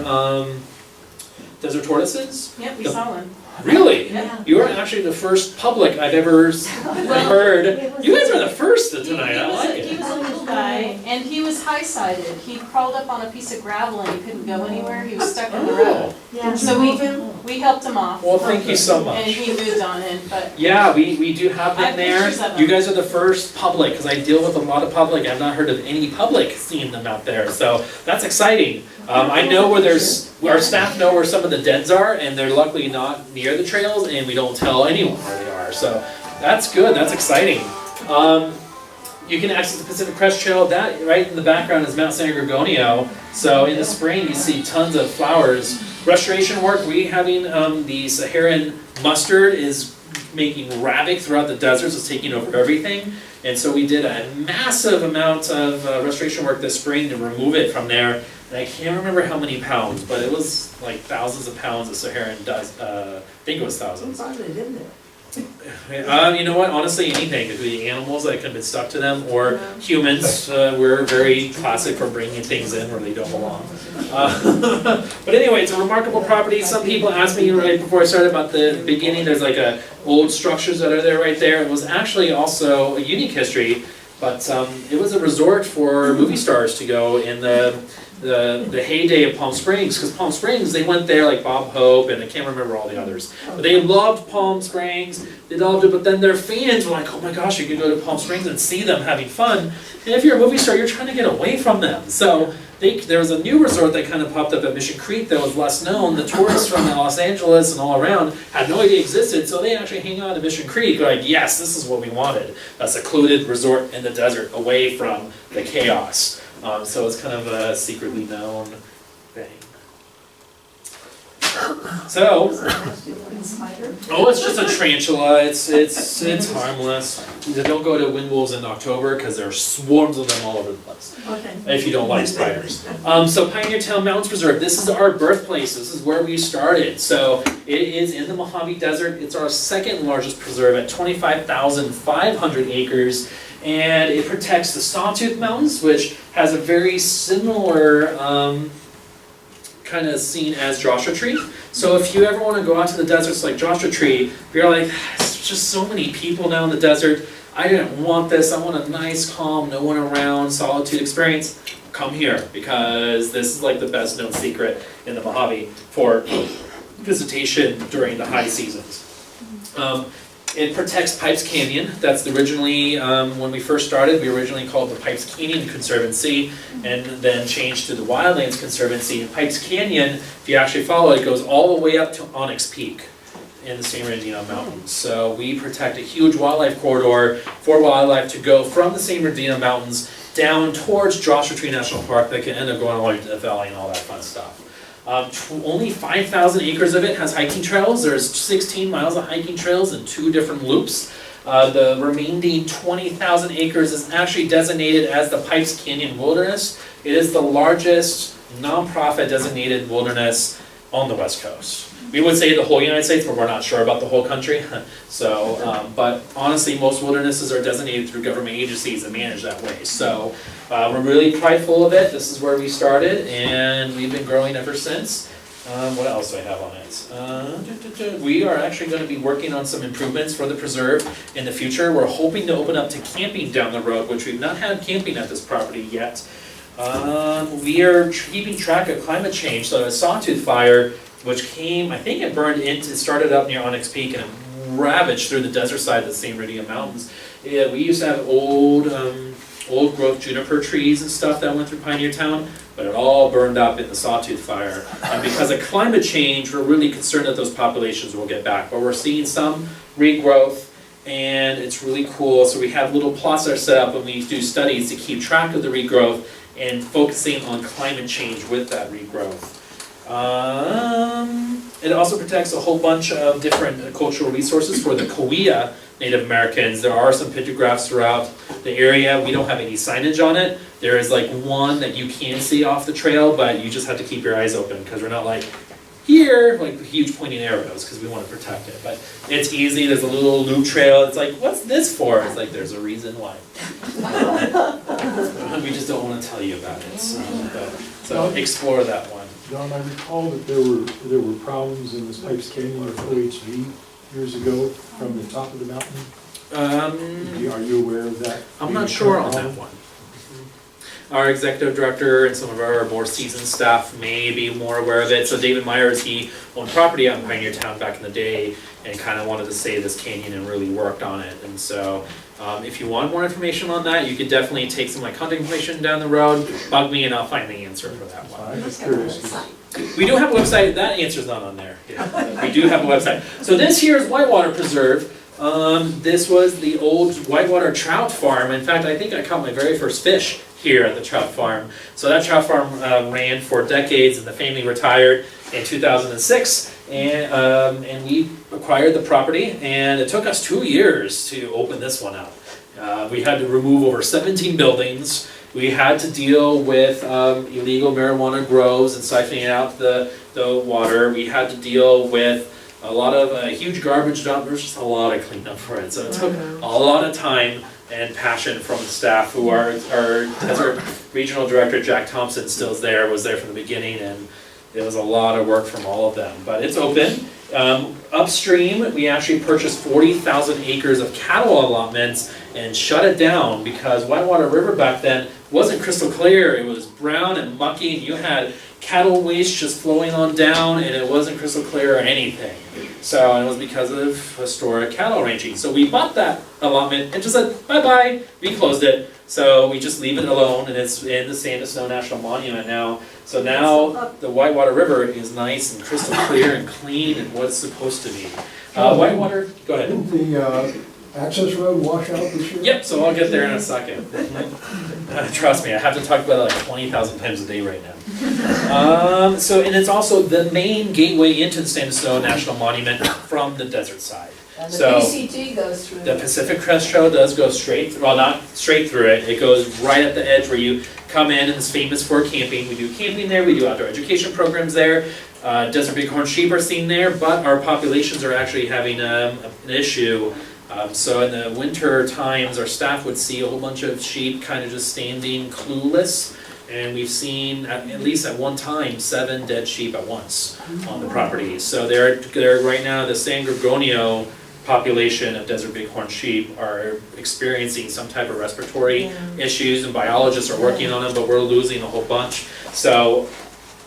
desert tortoises. Yep, we saw one. Really? Yeah. You are actually the first public I've ever heard. You guys are the first tonight. I like He it. was a little guy, and he was high-sided. He crawled up on a piece of gravel and he couldn't go anywhere. He was stuck in the road. Yeah. So we helped him off. Well, thank you so much. And he moved on in, but Yeah, we do have I them have there. pictures of them. You guys are the first public, because I deal with a lot of public. I've not heard of any public seeing them out there, so that's exciting. I know our staff know where some of the dens are, and they're luckily not near the trails, and we don't tell anyone where they are, so that's good, that's exciting. You can access the Pacific Crest Trail. That right in the background is Mount San Gorgonio, so in the spring you see tons of flowers. Restoration work, we having the Saharan mustard is making havoc throughout the deserts. It's taking over everything. And so we did a massive amount of restoration work this spring to remove it from there. And I can't remember how many pounds, but it was like thousands of pounds of Saharan dust. I think it was Who thousands. brought it in there? You know what? Honestly, anything. It could be animals that could have been stuck to them, or humans. We're very classic for bringing things in where they don't belong. But anyway, it's a remarkable property. Some people asked me right before I started about the beginning. There's like old structures that are there right there. It was actually also a unique history, but it was a resort for movie stars to go in the heyday of Palm Springs, because Palm Springs, they went there like Bob Hope, and I can't remember all the others, but they loved Palm Springs, they loved it, but then their fans were like, oh my gosh, you could go to Palm Springs and see them having fun, and if you're a movie star, you're trying to get away from them. So there was a new resort that kind of popped up at Mission Creek that was less known. The tourists from Los Angeles and all around had no idea it existed, so they actually hang out at Mission Creek, like, yes, this is what we wanted, a secluded resort in the desert, away from the chaos. So it's kind of a secretly known thing. So, Spider? oh, it's just a tarantula. It's harmless. Don't go to Windwolves in October because there are swarms of them all over the place. Okay. If you don't like spiders. So Pioneer Town Mountains Preserve, this is our birthplace, this is where we started. So it is in the Mojave Desert, it's our second largest preserve at 25,500 acres. And it protects the Sawtooth Mountains, which has a very similar kind of scene as Joshua Tree. So if you ever want to go out to the deserts like Joshua Tree, if you're like, there's just so many people now in the desert, I didn't want this, I want a nice, calm, no one around, solitude experience, come here, because this is like the best known secret in the Mojave for visitation during the high seasons. It protects Pipes Canyon. That's originally, when we first started, we originally called the Pipes Canyon Conservancy, and then changed to the Wildlands Conservancy. And Pipes Canyon, if you actually follow it, goes all the way up to Onyx Peak in the San Bernardino Mountains. So we protect a huge wildlife corridor for wildlife to go from the San Bernardino Mountains down towards Joshua Tree National Park that can end up going all the way to the valley and all that fun stuff. Only 5,000 acres of it has hiking trails. There's 16 miles of hiking trails in 2 different loops. The remaining 20,000 acres is actually designated as the Pipes Canyon Wilderness. It is the largest nonprofit designated wilderness on the West Coast. We would say the whole United States, but we're not sure about the whole country. So, but honestly, most wildernesses are designated through government agencies and managed that way. So, we're really prideful of it. This is where we started, and we've been growing ever since. What else do I have on it? We are actually going to be working on some improvements for the preserve in the future. We're hoping to open up to camping down the road, which we've not had camping at this property yet. We are keeping track of climate change. So, a sawtooth fire, which came, I think it burned into, it started up near Onyx Peak and it ravaged through the desert side of the San Bernardino Mountains. Yeah, we used to have old growth juniper trees and stuff that went through Pioneer Town, but it all burned up in the sawtooth fire. And because of climate change, we're really concerned that those populations will get back. But we're seeing some regrowth, and it's really cool. So we have little plots that are set up when we do studies to keep track of the regrowth and focusing on climate change with that regrowth. It also protects a whole bunch of different cultural resources for the Kauai Native Americans. There are some pictographs throughout the area. We don't have any signage on it. There is like one that you can see off the trail, but you just have to keep your eyes open because we're not like here, like huge pointing arrows, because we want to protect it. But it's easy. There's a little loop trail. It's like, what's this for? It's like, there's a reason why. We just don't want to tell you about it. So explore that one. John, I recall that there were problems in this Pipes Canyon with OHV years ago from the top of the mountain. Are you aware of that? I'm not sure on that one. Our executive director and some of our more seasoned staff may be more aware of it. So David Myers, he owned property out in Pioneer Town back in the day and kind of wanted to save this canyon and really worked on it. And so if you want more information on that, you could definitely take some of my contact information down the road, bug me, and I'll find the answer for that one. I'm just curious. We do have a website. That answer's not on there. Yeah, we do have a website. So this here is Whitewater Preserve. This was the old whitewater trout farm. In fact, I think I caught my very first fish here at the trout farm. So that trout farm ran for decades, and the family retired in 2006, and we acquired the property, and it took us 2 years to open this one up. We had to remove over 17 buildings. We had to deal with illegal marijuana grows and siphoning out the water. We had to deal with a lot of huge garbage dump. There's just a lot of cleanup for it. So it took a lot of time and passion from the staff, who our desert regional director, Jack Thompson, was there from the beginning, and it was a lot of work from all of them. But it's open. Upstream, we actually purchased 40,000 acres of cattle allotments and shut it down because Whitewater River back then wasn't crystal clear. It was brown and mucky, and you had cattle waste just flowing on down, and it wasn't crystal clear or anything. So it was because of historic cattle ranching. So we bought that allotment and just said, bye-bye. We closed it. So we just leave it alone, and it's in the Sand and Snow National Monument now. So now the Whitewater River is nice and crystal clear and clean and what it's supposed to be. Whitewater, go ahead. Didn't access road washout this year? Yep, so I'll get there in a second. Trust me, I have to talk about it like 20,000 times a day right now. And it's also the main gateway into the Sandstone National Monument from the desert side. And the So, PCT goes through. The Pacific Crest Trail does go straight, well, not straight through it, it goes right at the edge where you come in and it's famous for camping. We do camping there, we do outdoor education programs there. Desert bighorn sheep are seen there, but our populations are actually having an issue. So in the winter times, our staff would see a whole bunch of sheep kind of just standing clueless. And we've seen, at least at one time, 7 dead sheep at once on the property. So they're right now, the San Gorgonio population of desert bighorn sheep are experiencing some type of respiratory issues, and biologists are working on them, but we're losing a whole bunch. So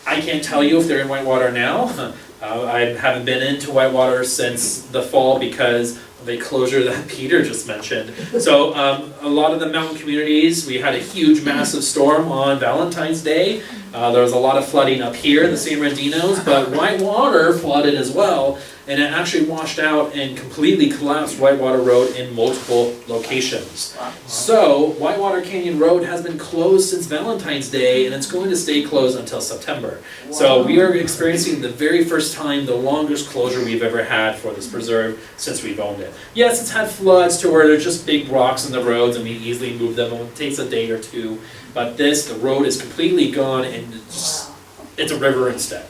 I can't tell you if they're in whitewater now. I haven't been into whitewater since the fall because of a closure that Peter just mentioned. So a lot of the mountain communities, we had a huge massive storm on Valentine's Day. There was a lot of flooding up here in the San Bernardinos, but whitewater flooded as well. And it actually washed out and completely collapsed Whitewater Road in multiple locations. So Whitewater Canyon Road has been closed since Valentine's Day, and it's going to stay closed until September. So we are experiencing the very first time the longest closure we've ever had for this preserve since we've owned it. Yes, it's had floods to where there's just big rocks in the roads and we easily move them. It takes a day or two. But the road is completely gone and it's a river instead.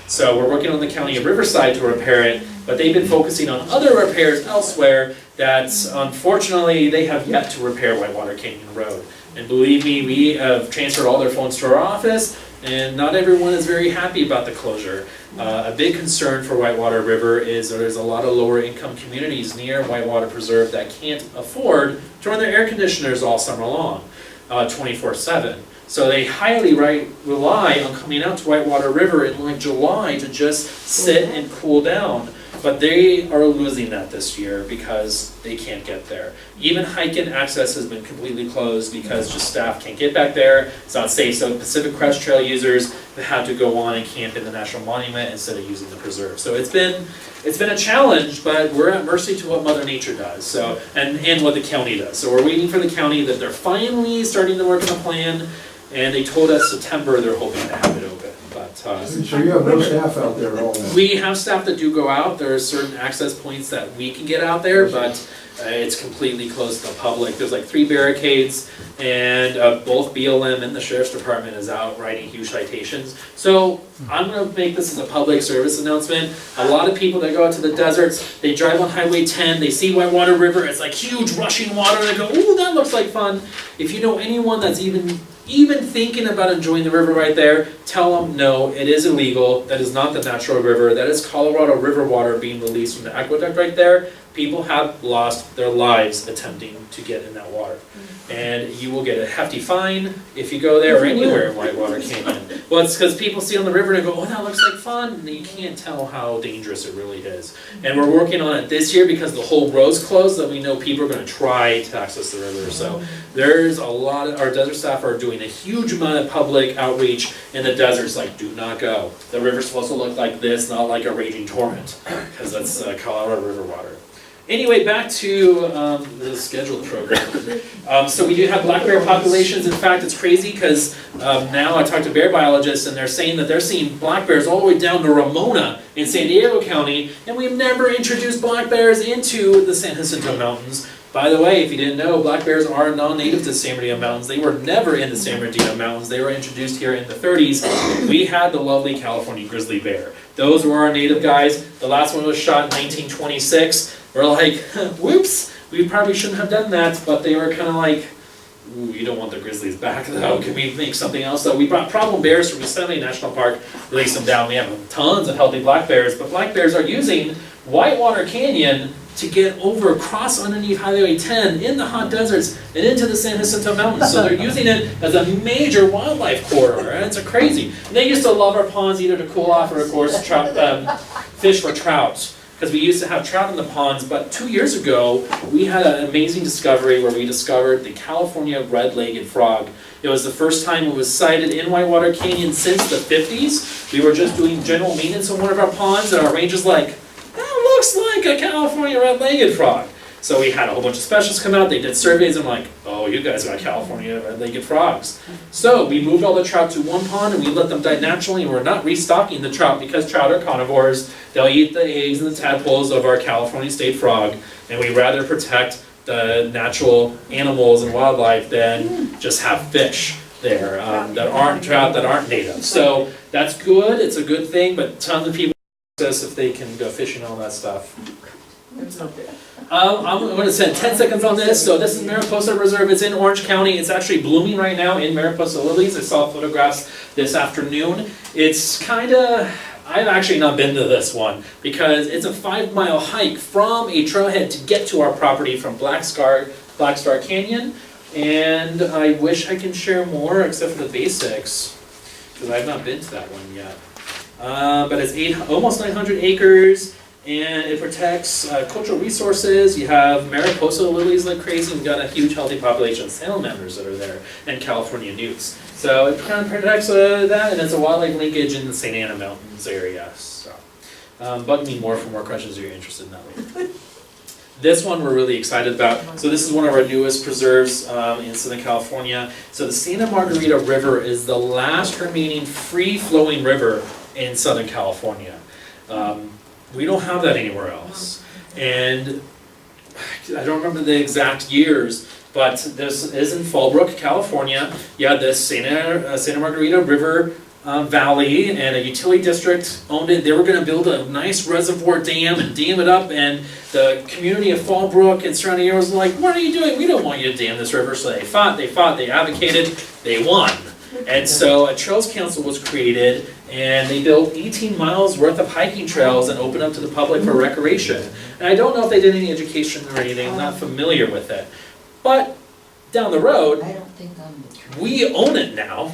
So we're working on the County of Riverside to repair it, but they've been focusing on other repairs elsewhere that unfortunately they have yet to repair Whitewater Canyon Road. And believe me, we have transferred all their phones to our office, and not everyone is very happy about the closure. A big concern for Whitewater River is there's a lot of lower income communities near Whitewater Preserve that can't afford to run their air conditioners all summer long, 24/7. So they highly rely on coming out to Whitewater River in like July to just sit and cool down. But they are losing that this year because they can't get there. Even hike-in access has been completely closed because just staff can't get back there. It's not safe. So Pacific Crest Trail users have to go on and camp in the National Monument instead of using the preserve. So it's been a challenge, but we're at mercy to what Mother Nature does. So and what the county does. So we're waiting for the county that they're finally starting to work on a plan. And they told us September they're hoping to have it open. But So you have no staff out there at all now? we have staff that do go out. There are certain access points that we can get out there, but it's completely closed to the public. There's like 3 barricades, and both BLM and the Sheriff's Department is out writing huge citations. So I'm going to make this as a public service announcement. A lot of people that go out to the deserts, they drive on Highway 10, they see Whitewater River, it's like huge rushing water, they go, ooh, that looks like fun. If you know anyone that's even thinking about enjoying the river right there, tell them no, it is illegal. That is not the natural river. That is Colorado River water being released from the aqueduct right there. People have lost their lives attempting to get in that water. And you will get a hefty fine if you go there or anywhere in Whitewater Canyon. Well, it's because people see on the river and go, oh, that looks like fun. And you can't tell how dangerous it really is. And we're working on it this year because the whole road's closed, that we know people are going to try to access the river. So there's a lot of, our desert staff are doing a huge amount of public outreach in the deserts, like, do not go. The river's supposed to look like this, not like a raging torrent, because that's Colorado River water. Anyway, back to the scheduled program. So we do have black bear populations. In fact, it's crazy because now I talked to bear biologists and they're saying that they're seeing black bears all the way down to Ramona in San Diego County, and we've never introduced black bears into the San Jacinto Mountains. By the way, if you didn't know, black bears are non-native to the San Bernardino Mountains. They were never in the San Bernardino Mountains. They were introduced here in the 30s. We had the lovely California grizzly bear. Those were our native guys. The last one was shot in 1926. We're like, whoops, we probably shouldn't have done that, but they were kind of like, ooh, you don't want the grizzlies back though. Can we make something else? So we brought problem bears from Yosemite National Park, released them down. We have tons of healthy black bears, but black bears are using Whitewater Canyon to get over, cross underneath Highway 10 in the hot deserts and into the San Jacinto Mountains. So they're using it as a major wildlife corridor, and it's a crazy. And they used to love our ponds either to cool off or, of course, fish for trout. Because we used to have trout in the ponds, but 2 years ago, we had an amazing discovery where we discovered the California red-legged frog. It was the first time it was sighted in Whitewater Canyon since the 50s. We were just doing general maintenance on one of our ponds, and our ranger's like, that looks like a California red-legged frog. So we had a whole bunch of specialists come out, they did surveys, and I'm like, oh, you guys got California red-legged frogs. So we moved all the trout to one pond and we let them die naturally, and we're not restocking the trout because trout are carnivores. They'll eat the eggs and the tadpoles of our California state frog, and we rather protect the natural animals and wildlife than just have fish there that aren't trout, that aren't native. So that's good, it's a good thing, but tons of people ask us if they can go fishing and all that stuff. It's not bad. I'm going to spend 10 seconds on this. So this is Mariposa Reserve. It's in Orange County. It's actually blooming right now in Mariposa lilies. I saw photographs this afternoon. It's kind of, I've actually not been to this one because it's a 5-mile hike from a trailhead to get to our property from Black Star Canyon. And I wish I can share more except for the basics because I've not been to that one yet. But it's almost 900 acres. And it protects cultural resources. You have Mariposa lilies like crazy. We've got a huge healthy population of salamanders that are there, and California newts. So it kind of protects that, and it's a wildlife linkage in the St. Anna Mountains area. So bug me more for more questions if you're interested in that later. This one we're really excited about. So this is one of our newest preserves in Southern California. So the Santa Margarita River is the last remaining free-flowing river in Southern California. We don't have that anywhere else. And I don't remember the exact years, but this is in Fallbrook, California. You had this Santa Margarita River Valley, and a utility district owned it. They were going to build a nice reservoir dam and dam it up, and the community of Fallbrook and surrounding areas were like, what are you doing? We don't want you to dam this river. So they fought, they advocated, they won. And so a trails council was created, and they built 18 miles worth of hiking trails and opened up to the public for recreation. And I don't know if they did any education or anything, I'm not familiar with it. But down the road, we own it now.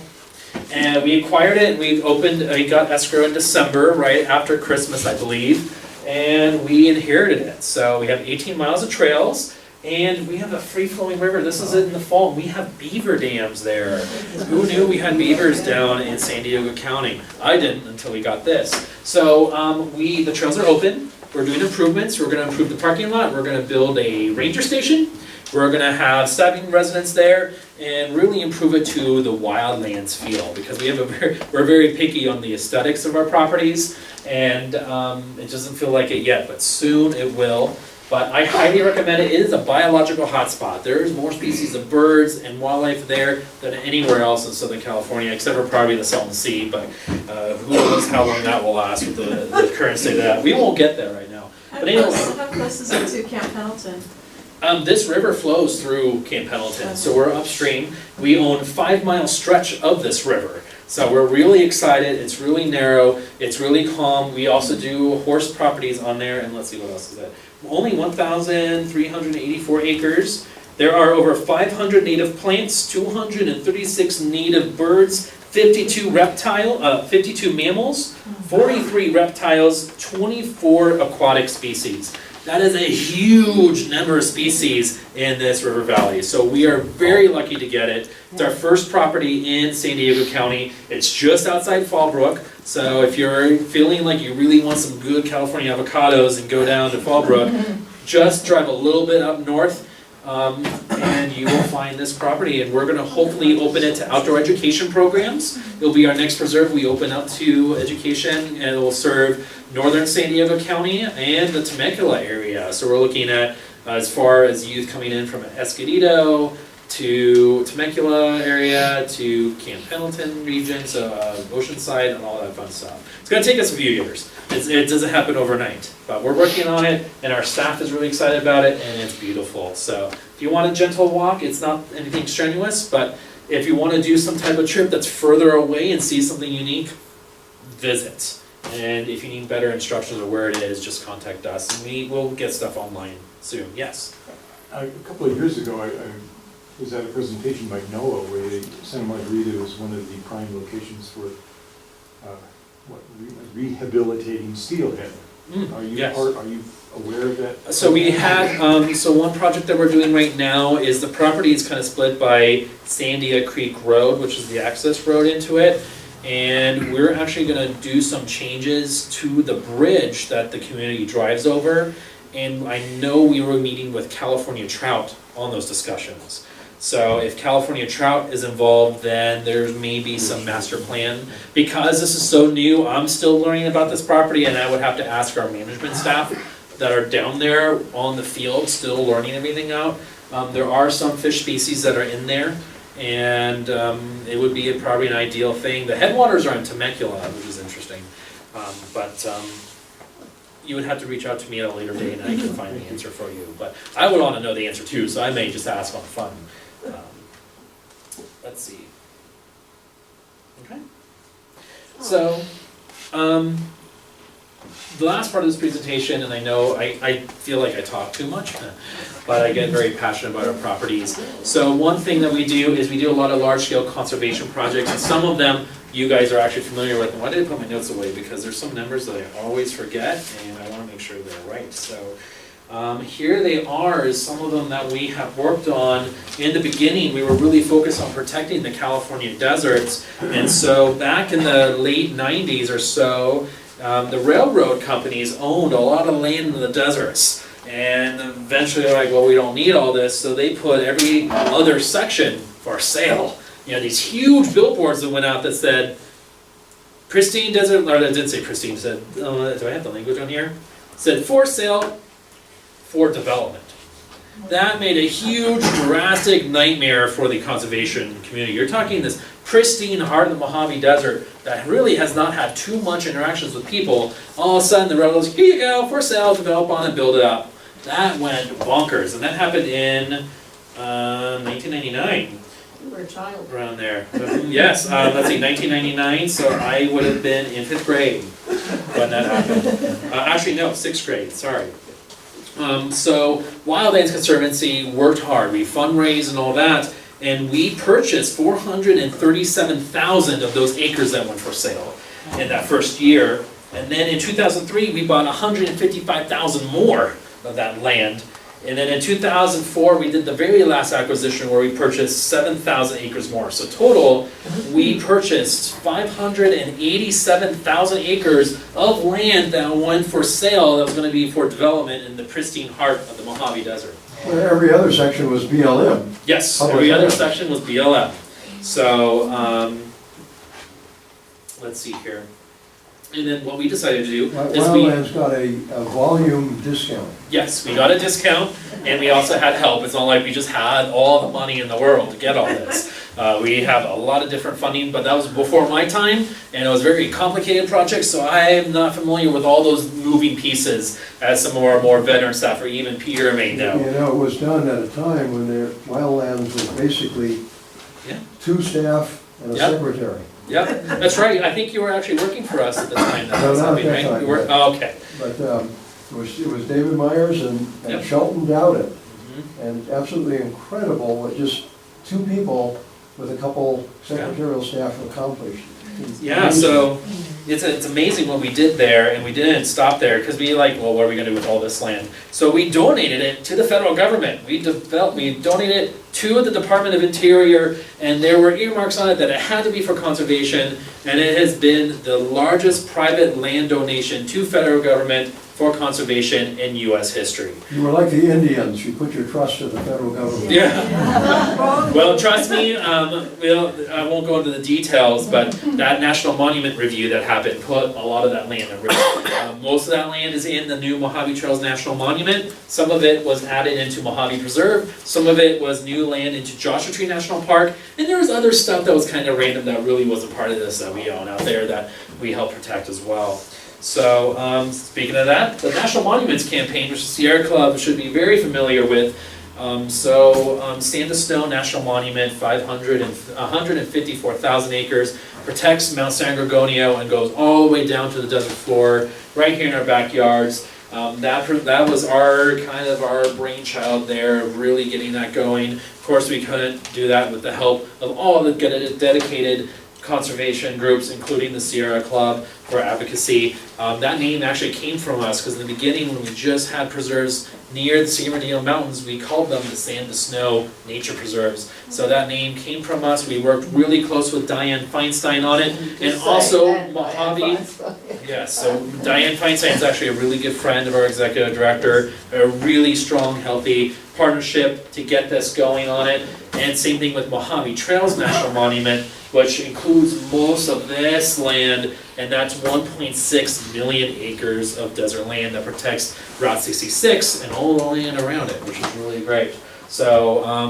And we acquired it, and we got escrow in December, right after Christmas, I believe. And we inherited it. So we have 18 miles of trails. And we have a free-flowing river. This is it in the fall. We have beaver dams there. Who knew we had beavers down in San Diego County? I didn't until we got this. So the trails are open. We're doing improvements. We're going to improve the parking lot. We're going to build a ranger station. We're going to have 7 residents there and really improve it to the Wildlands feel, because we're very picky on the aesthetics of our properties, and it doesn't feel like it yet, but soon it will. But I highly recommend it. It is a biological hotspot. There's more species of birds and wildlife there than anywhere else in Southern California, except for probably the Salton Sea, but who knows how long that will last with the current state of that. We won't get there right now. But anyway. How close is it to Camp Pendleton? This river flows through Camp Pendleton, so we're upstream. We own a 5-mile stretch of this river. So we're really excited. It's really narrow. It's really calm. We also do horse properties on there, and let's see what else is that. Only 1,384 acres. There are over 500 native plants, 236 native birds, 52 mammals, 43 reptiles, 24 aquatic species. That is a huge number of species in this river valley. So we are very lucky to get it. It's our first property in San Diego County. It's just outside Fallbrook. So if you're feeling like you really want some good California avocados and go down to Fallbrook, just drive a little bit up north and you will find this property. And we're going to hopefully open it to outdoor education programs. It'll be our next preserve we open up to education, and it will serve northern San Diego County and the Temecula area. So we're looking at as far as youth coming in from Escondido to Temecula area to Camp Pendleton region, so Oceanside and all that fun stuff. It's going to take us a few years. It doesn't happen overnight, but we're working on it, and our staff is really excited about it, and it's beautiful. So if you want a gentle walk, it's not anything strenuous, but if you want to do some type of trip that's further away and see something unique, visit. And if you need better instructions of where it is, just contact us, and we will get stuff online soon. Yes? A couple of years ago, I was at a presentation by NOAA where Santa Margarita was one of the prime locations for rehabilitating steelhead. Are you yes. are you aware of that? So we had, so one project that we're doing right now is the property is kind of split by Sandia Creek Road, which is the access road into it. And we're actually going to do some changes to the bridge that the community drives over. and I know we were meeting with California Trout on those discussions. So if California Trout is involved, then there may be some master plan. Because this is so new, I'm still learning about this property, and I would have to ask our management staff that are down there on the field, still learning everything out. There are some fish species that are in there, and it would be probably an ideal thing. The headwaters are in Temecula, which is interesting. But you would have to reach out to me at a later date, and I can find the answer for you. But I would want to know the answer too, so I may just ask on fun. Let's see. Okay. So, the last part of this presentation, and I know I feel like I talk too much, but I get very passionate about our properties. So one thing that we do is we do a lot of large-scale conservation projects, and some of them you guys are actually familiar with. And why did I put my notes away? Because there's some numbers that I always forget, and I want to make sure they're right. So here they are, is some of them that we have worked on. In the beginning, we were really focused on protecting the California deserts, and so back in the late 90s or so, the railroad companies owned a lot of land in the deserts, and eventually they're like, well, we don't need all this, so they put every other section for sale. You know, these huge billboards that went out that said, pristine desert, or that didn't say pristine, said, do I have the language on here? It said, for sale, for development. That made a huge, drastic nightmare for the conservation community. You're talking this pristine heart of the Mojave Desert that really has not had too much interactions with people. All of a sudden the railroads, here you go, for sale, develop on it, build it up. That went bonkers, and that happened in 1999. You were a child. Around there. Yes, let's see, 1999, so I would have been in 5th grade when that happened. Actually, no, 6th grade, sorry. So Wildlands Conservancy worked hard. We fundraised and all that, and we purchased 437,000 of those acres that went for sale in that first year. And then in 2003, we bought 155,000 more of that land. And then in 2004, we did the very last acquisition where we purchased 7,000 acres more. So total, we purchased 587,000 acres of land that went for sale that was going to be for development in the pristine heart of the Mojave Desert. Well, every other section was BLM. Yes, Public every other lands. section was BLM. So, let's see here. And then what we decided to do is Wildlands got a volume discount. yes, we got a discount, and we also had help. It's not like we just had all the money in the world to get all this. We have a lot of different funding, but that was before my time, and it was a very complicated project, so I'm not familiar with all those moving pieces as some of our more veteran staff, or even Peter may know. You know, it was done at a time when Wildlands was basically Yeah. 2 staff and a Yep. secretary. Yep, that's right. I think you were actually working for us at the time that No, was not at happening, that right? time, You were, but- oh, okay. But it was David Myers and Yep. Shelton Dowdett. Mhm. And absolutely incredible what just 2 people with a couple secretarial staff accomplished. Yeah, so it's amazing what we did there, and we didn't stop there because we like, well, what are we going to do with all this land? So we donated it to the federal government. We donated it to the Department of Interior, and there were earmarks on it that it had to be for conservation, and it has been the largest private land donation to federal government for conservation in U.S. history. You were like the Indians, you put your trust in the federal government. Yeah. Well, trust me, I won't go into the details, but that National Monument Review that happened put a lot of that land at risk. Most of that land is in the new Mojave Trails National Monument. Some of it was added into Mojave Preserve. Some of it was new land into Joshua Tree National Park. And there was other stuff that was kind of random that really wasn't part of this that we own out there that we help protect as well. So, speaking of that, the National Monuments Campaign, which the Sierra Club should be very familiar with. Stand to Snow National Monument, 154,000 acres, protects Mount San Gorgonio and goes all the way down to the desert floor, right here in our backyards. That was our brainchild there, of really getting that going. Of course, we couldn't do that with the help of all the dedicated conservation groups, including the Sierra Club for advocacy. That name actually came from us, because in the beginning, when we just had preserves near the San Bernardino Mountains, we called them the Sand to Snow Nature Preserves. So that name came from us. We worked really close with Diane Feinstein on it, and also Mojave. Yes, so Diane Feinstein is actually a really good friend of our executive director, a really strong, healthy partnership to get this going on it. And same thing with Mojave Trails National Monument, which includes most of this land, and that's 1.6 million acres of desert land that protects Route 66 and all the land around it, which is really great. So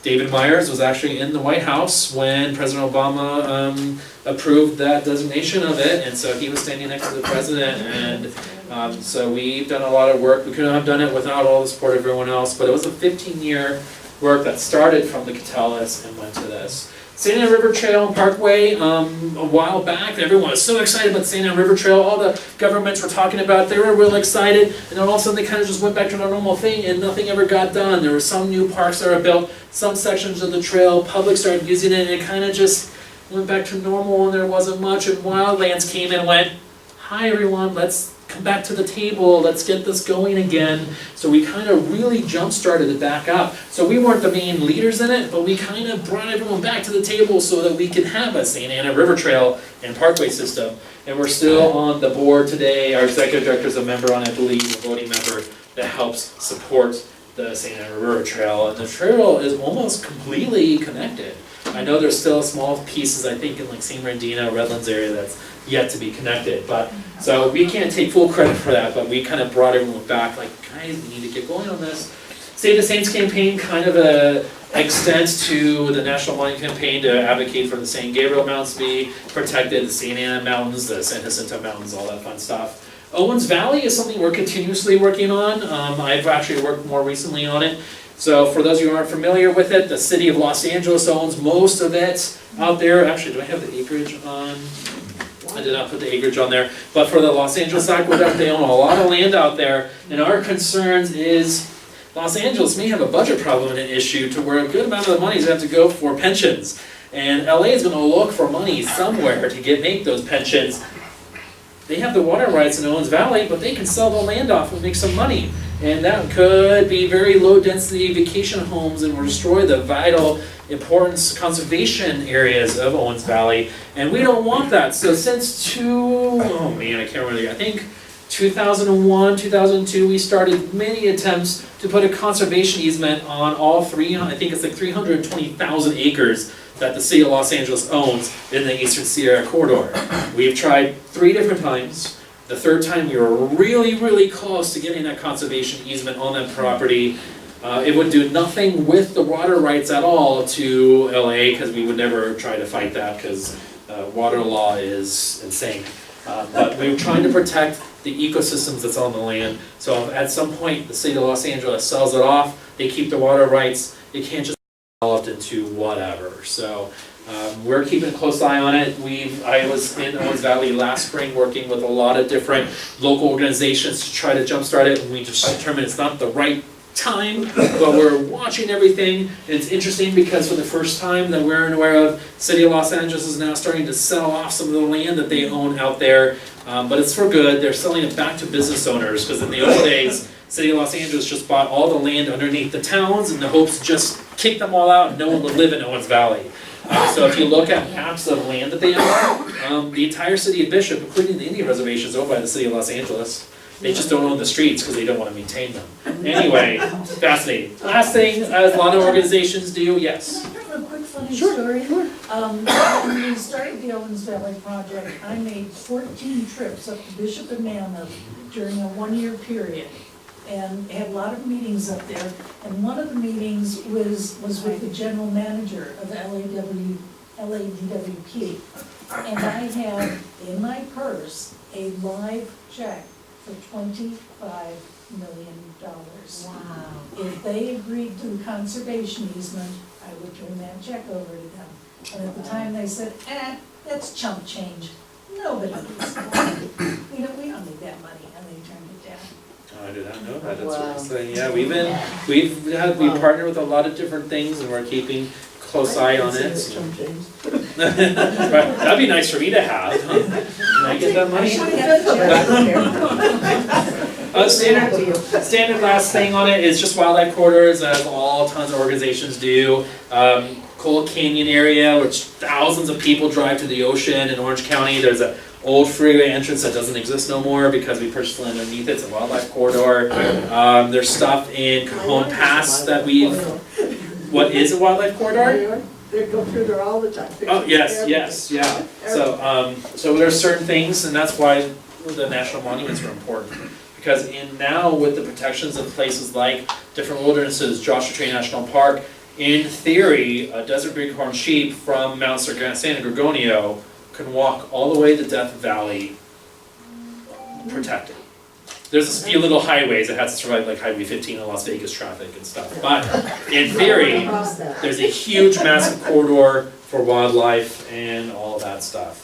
David Myers was actually in the White House when President Obama approved that designation of it, and so he was standing next to the president, and so we've done a lot of work. We couldn't have done it without all the support of everyone else, but it was a 15-year work that started from the Catellas and went to this. St. Anne River Trail and Parkway, a while back, everyone was so excited about St. Anne River Trail, all the governments were talking about it, they were real excited, and then all of a sudden they kind of just went back to their normal thing and nothing ever got done. There were some new parks that were built, some sections of the trail, public started using it, and it kind of just went back to normal and there wasn't much, and Wildlands came in and went, hi everyone, let's come back to the table, let's get this going again. So we kind of really jump-started it back up. So we weren't the main leaders in it, but we kind of brought everyone back to the table so that we could have a St. Anne River Trail and Parkway system. And we're still on the board today. Our executive director is a member on, I believe, a voting member that helps support the St. Anne River Trail. And the trail is almost completely connected. I know there's still small pieces, I think, in like San Bernardino, Redlands area that's yet to be connected, but so we can't take full credit for that, but we kind of brought everyone back, like, guys, we need to get going on this. Save the Saints campaign, kind of extends to the National Monument campaign to advocate for the San Gabriel Mountains to be protected, the Santa Ana Mountains, the San Jacinto Mountains, all that fun stuff. Owens Valley is something we're continuously working on. I've actually worked more recently on it. So for those of you who aren't familiar with it, the city of Los Angeles owns most of it out there. Actually, do I have the acreage on? I did not put the acreage on there, but for the Los Angeles Aqueduct, they own a lot of land out there, and our concerns is Los Angeles may have a budget problem and an issue to where a good amount of the money is going to have to go for pensions, and LA is going to look for money somewhere to make those pensions. They have the water rights in Owens Valley, but they can sell the land off and make some money, and that could be very low-density vacation homes and will destroy the vital importance conservation areas of Owens Valley, and we don't want that. So since I can't remember, I think 2001, 2002, we started many attempts to put a conservation easement on all I think it's like 320,000 acres that the city of Los Angeles owns in the Eastern Sierra Corridor. We've tried 3 different times. The 3rd time we were really, really close to getting that conservation easement on that property. It would do nothing with the water rights at all to LA, because we would never try to fight that, because water law is insane. But we were trying to protect the ecosystems that's on the land. So at some point, the city of Los Angeles sells it off, they keep the water rights, it can't just be developed into whatever. So we're keeping a close eye on it. I was in Owens Valley last spring working with a lot of different local organizations to try to jumpstart it, and we just determined it's not the right time, but we're watching everything. And it's interesting because for the first time that we're aware of, City of Los Angeles is now starting to sell off some of the land that they own out there, but it's for good. They're selling it back to business owners, because in the old days, City of Los Angeles just bought all the land underneath the towns in the hopes to just kick them all out and no one would live in Owens Valley. So if you look at maps of land that they own, the entire city of Bishop, including the Indian reservation, is owned by the City of Los Angeles. They just don't own the streets because they don't want to maintain them. Anyway, fascinating. Last thing, as a lot of organizations do, yes. I have a quick funny story. When we started the Owens Valley Project, I made 14 trips up to Bishop and Mammoth during a 1-year period, and had a lot of meetings up there. And one of the meetings was with the general manager of LADWP. And I had in my purse a live check for $25 million. Wow. If they agreed to the conservation easement, I would turn that check over to them. And at the time they said, that's chump change. Nobody needs that. We don't need that money, and they turned it down. I did not know that. That's Wow. what I'm saying. Yeah, we partner with a lot of different things, and we're keeping close eye on it. Chump change. Right, that'd be nice for me to have. Can I get that money? Standard last thing on it is just wildlife corridors, as all tons of organizations do. Cold Canyon area, which thousands of people drive to the ocean in Orange County. There's an old freeway entrance that doesn't exist no more because we purchased land underneath it. It's a wildlife corridor. There's stuff in Cajon Pass that we've. What is a wildlife corridor? They go through there all the time. Oh, yes, yeah. So there's certain things, and that's why the national monuments are important. Because now with the protections of places like different wildernesses, Joshua Tree National Park, in theory, a desert bighorn sheep from Mount San Gorgonio can walk all the way to Death Valley protected. There's a few little highways that have to survive, like Highway 15 in Las Vegas traffic and stuff. But in theory, there's a huge, massive corridor for wildlife and all of that stuff.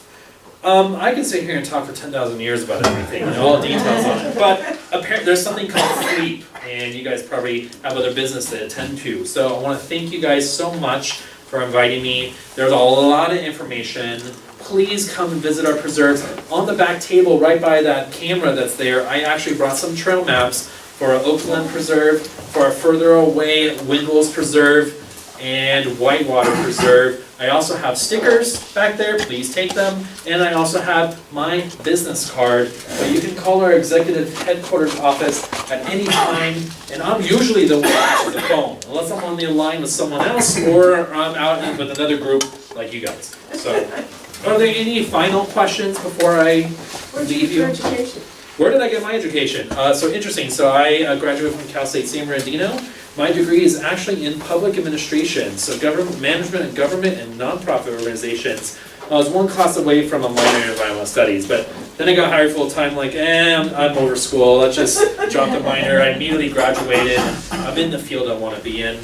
I can sit here and talk for 10,000 years about everything and all the details on it. But apparently, there's something called sleep, and you guys probably have other business to attend to. So I want to thank you guys so much for inviting me. There's a lot of information. Please come and visit our preserves. On the back table, right by that camera that's there, I actually brought some trail maps for Oakland Preserve, for a further away Windwells Preserve, and Whitewater Preserve. I also have stickers back there, please take them. And I also have my business card, so you can call our executive headquarters office at any time. And I'm usually the one answering the phone, unless I'm on the line with someone else or I'm out with another group like you guys. So, are there any final questions before I leave you? Where did I get my education? So interesting, so I graduated from Cal State San Bernardino. My degree is actually in public administration, so government management and government and nonprofit organizations. I was one class away from a minor in environmental studies, but then I got hired full time, like, I'm over school, let's just drop the minor. I immediately graduated. I'm in the field I want to be in.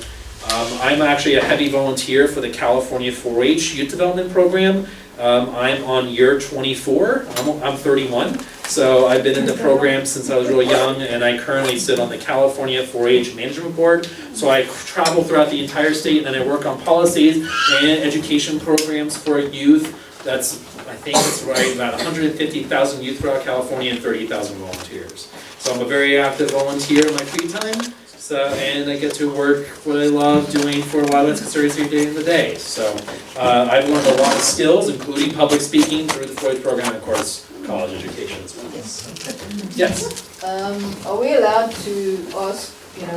I'm actually a heavy volunteer for the California 4-H Youth Development Program. I'm on year 24, I'm 31, so I've been in the program since I was really young, and I currently sit on the California 4-H Management Board. So I travel throughout the entire state, and then I work on policies and education programs for youth. That's, I think it's right, about 150,000 youth throughout California and 30,000 volunteers. So I'm a very active volunteer in my free time. And I get to work what I love doing for Wildlands Conservancy day in the day. So I've learned a lot of skills, including public speaking through the Floyd program, and of course, college education as well. Yes? Are we allowed to ask,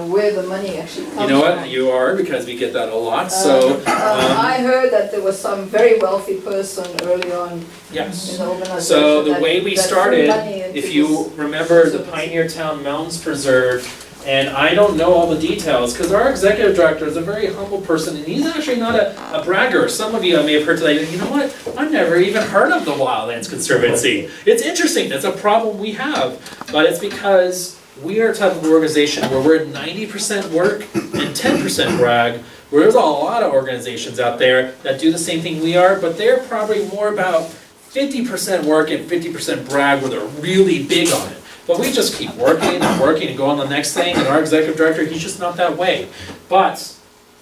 where the money actually comes from? You know what? You are, because we get that a lot. So I heard that there was some very wealthy person early on yes. in the organization. So the way we started, if you remember the Pioneer Town Mountains Preserve, and I don't know all the details, because our executive director is a very humble person, and he's actually not a bragger. Some of you I may have heard today, you know what, I've never even heard of the Wildlands Conservancy. It's interesting, that's a problem we have, but it's because we are a type of organization where we're 90% work and 10% brag, where there's a lot of organizations out there that do the same thing we are, but they're probably more about 50% work and 50% brag, where they're really big on it. But we just keep working and go on the next thing, and our executive director, he's just not that way. But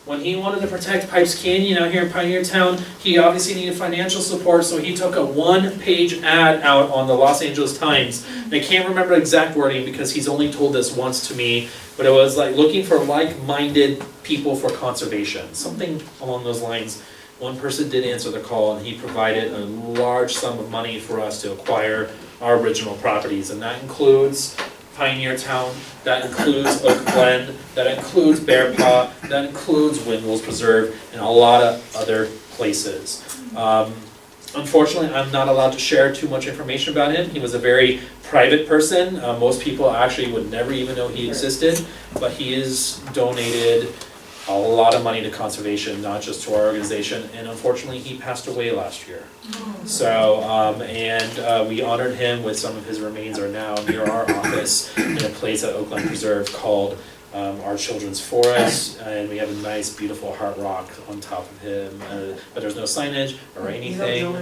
when he wanted to protect Pipes Canyon out here in Pioneer Town, he obviously needed financial support, so he took a one-page ad out on the Los Angeles Times. And I can't remember the exact wording because he's only told this once to me, but it was like looking for like-minded people for conservation, something along those lines. One person did answer the call, and he provided a large sum of money for us to acquire our original properties, and that includes Pioneer Town, that includes Oak Glen, that includes Bear Paw, that includes Windwells Preserve, and a lot of other places. Unfortunately, I'm not allowed to share too much information about him. He was a very private person. Most people actually would never even know he existed, but he has donated a lot of money to conservation, not just to our organization, and unfortunately he passed away last year. So, we honored him with some of his remains are now near our office in a place at Oakland Preserve called Our Children's Forest, and we have a nice beautiful heart rock on top of him, but there's no signage or anything.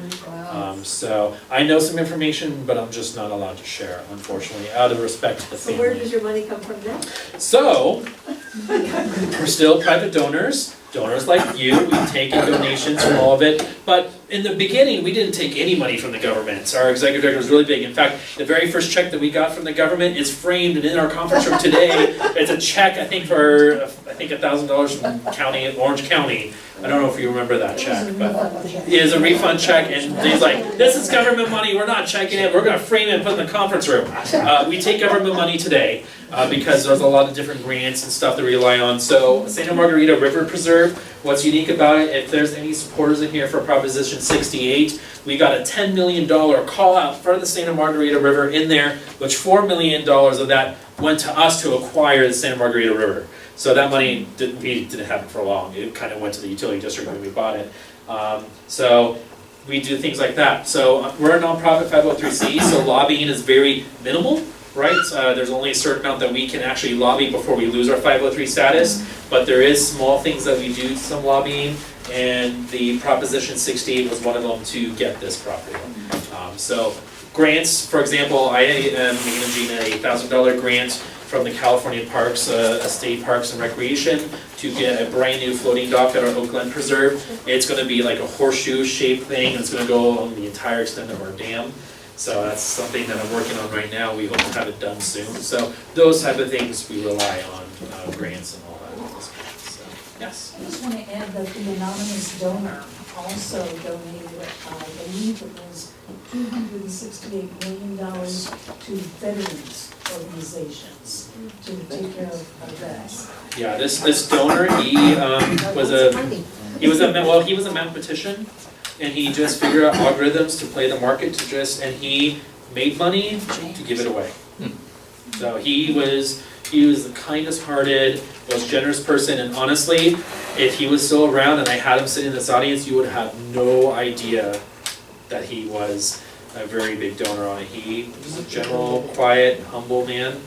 So I know some information, but I'm just not allowed to share, unfortunately, out of respect to the family. So where does your money come from then? So, we're still private donors. donors like you, we've taken donations from all of it, but in the beginning, we didn't take any money from the government. Our executive director was really big. In fact, the very first check that we got from the government is framed and in our conference room today. It's a check, I think for, $1,000 from Orange County. I don't know if you remember that check, but it is a refund check, and he's like, this is government money, we're not checking it, we're gonna frame it and put it in the conference room. We take government money today, because there's a lot of different grants and stuff that we rely on. So, Santa Margarita River Preserve, what's unique about it, if there's any supporters in here for Proposition 68, we got a $10 million call out for the Santa Margarita River in there, which $4 million of that went to us to acquire the Santa Margarita River. So that money, we didn't have it for long, it kind of went to the utility district when we bought it. So we do things like that. So we're a nonprofit 503c, so lobbying is very minimal, right? There's only a certain amount that we can actually lobby before we lose our 503 status, but there is small things that we do some lobbying, and the Proposition 68 was one of them to get this property. So grants, for example, I am managing a $1,000 grant from the California Parks, State Parks and Recreation, to get a brand new floating dock at our Oakland Preserve. It's gonna be like a horseshoe-shaped thing, and it's gonna go on the entire extent of our dam. So that's something that I'm working on right now. We hope to have it done soon. So those type of things we rely on, grants and all that at this point. So, yes. I just want to add that the anonymous donor also donated, I believe it was $268 million to veterans organizations to take care of that. Yeah, this donor, he was a mathematician, and he just figured out algorithms to play the market and he made money to give it away. So he was the kindest hearted, most generous person, and honestly, if he was still around and I had him sitting in this audience, you would have no idea that he was a very big donor on it. He was a general, quiet, humble man.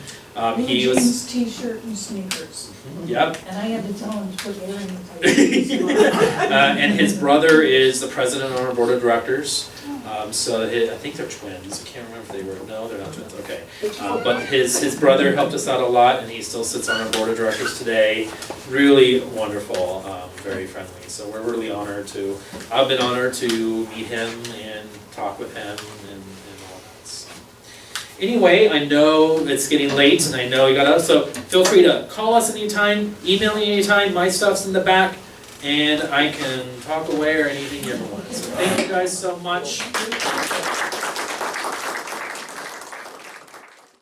He was jeans, t-shirt, and sneakers. Yep. And I had to tell him to put air in the tires. And his brother is the president on our board of directors. So I think they're twins. I can't remember if they were. No, they're not twins. Okay. But his brother helped us out a lot, and he still sits on our board of directors today. Really wonderful, very friendly. So we're really honored to. I've been honored to meet him and talk with him and all that. So. Anyway, I know it's getting late, and I know you got out. So feel free to call us anytime, email me anytime. My stuff's in the back. And I can talk away or anything you ever want. So thank you guys so much.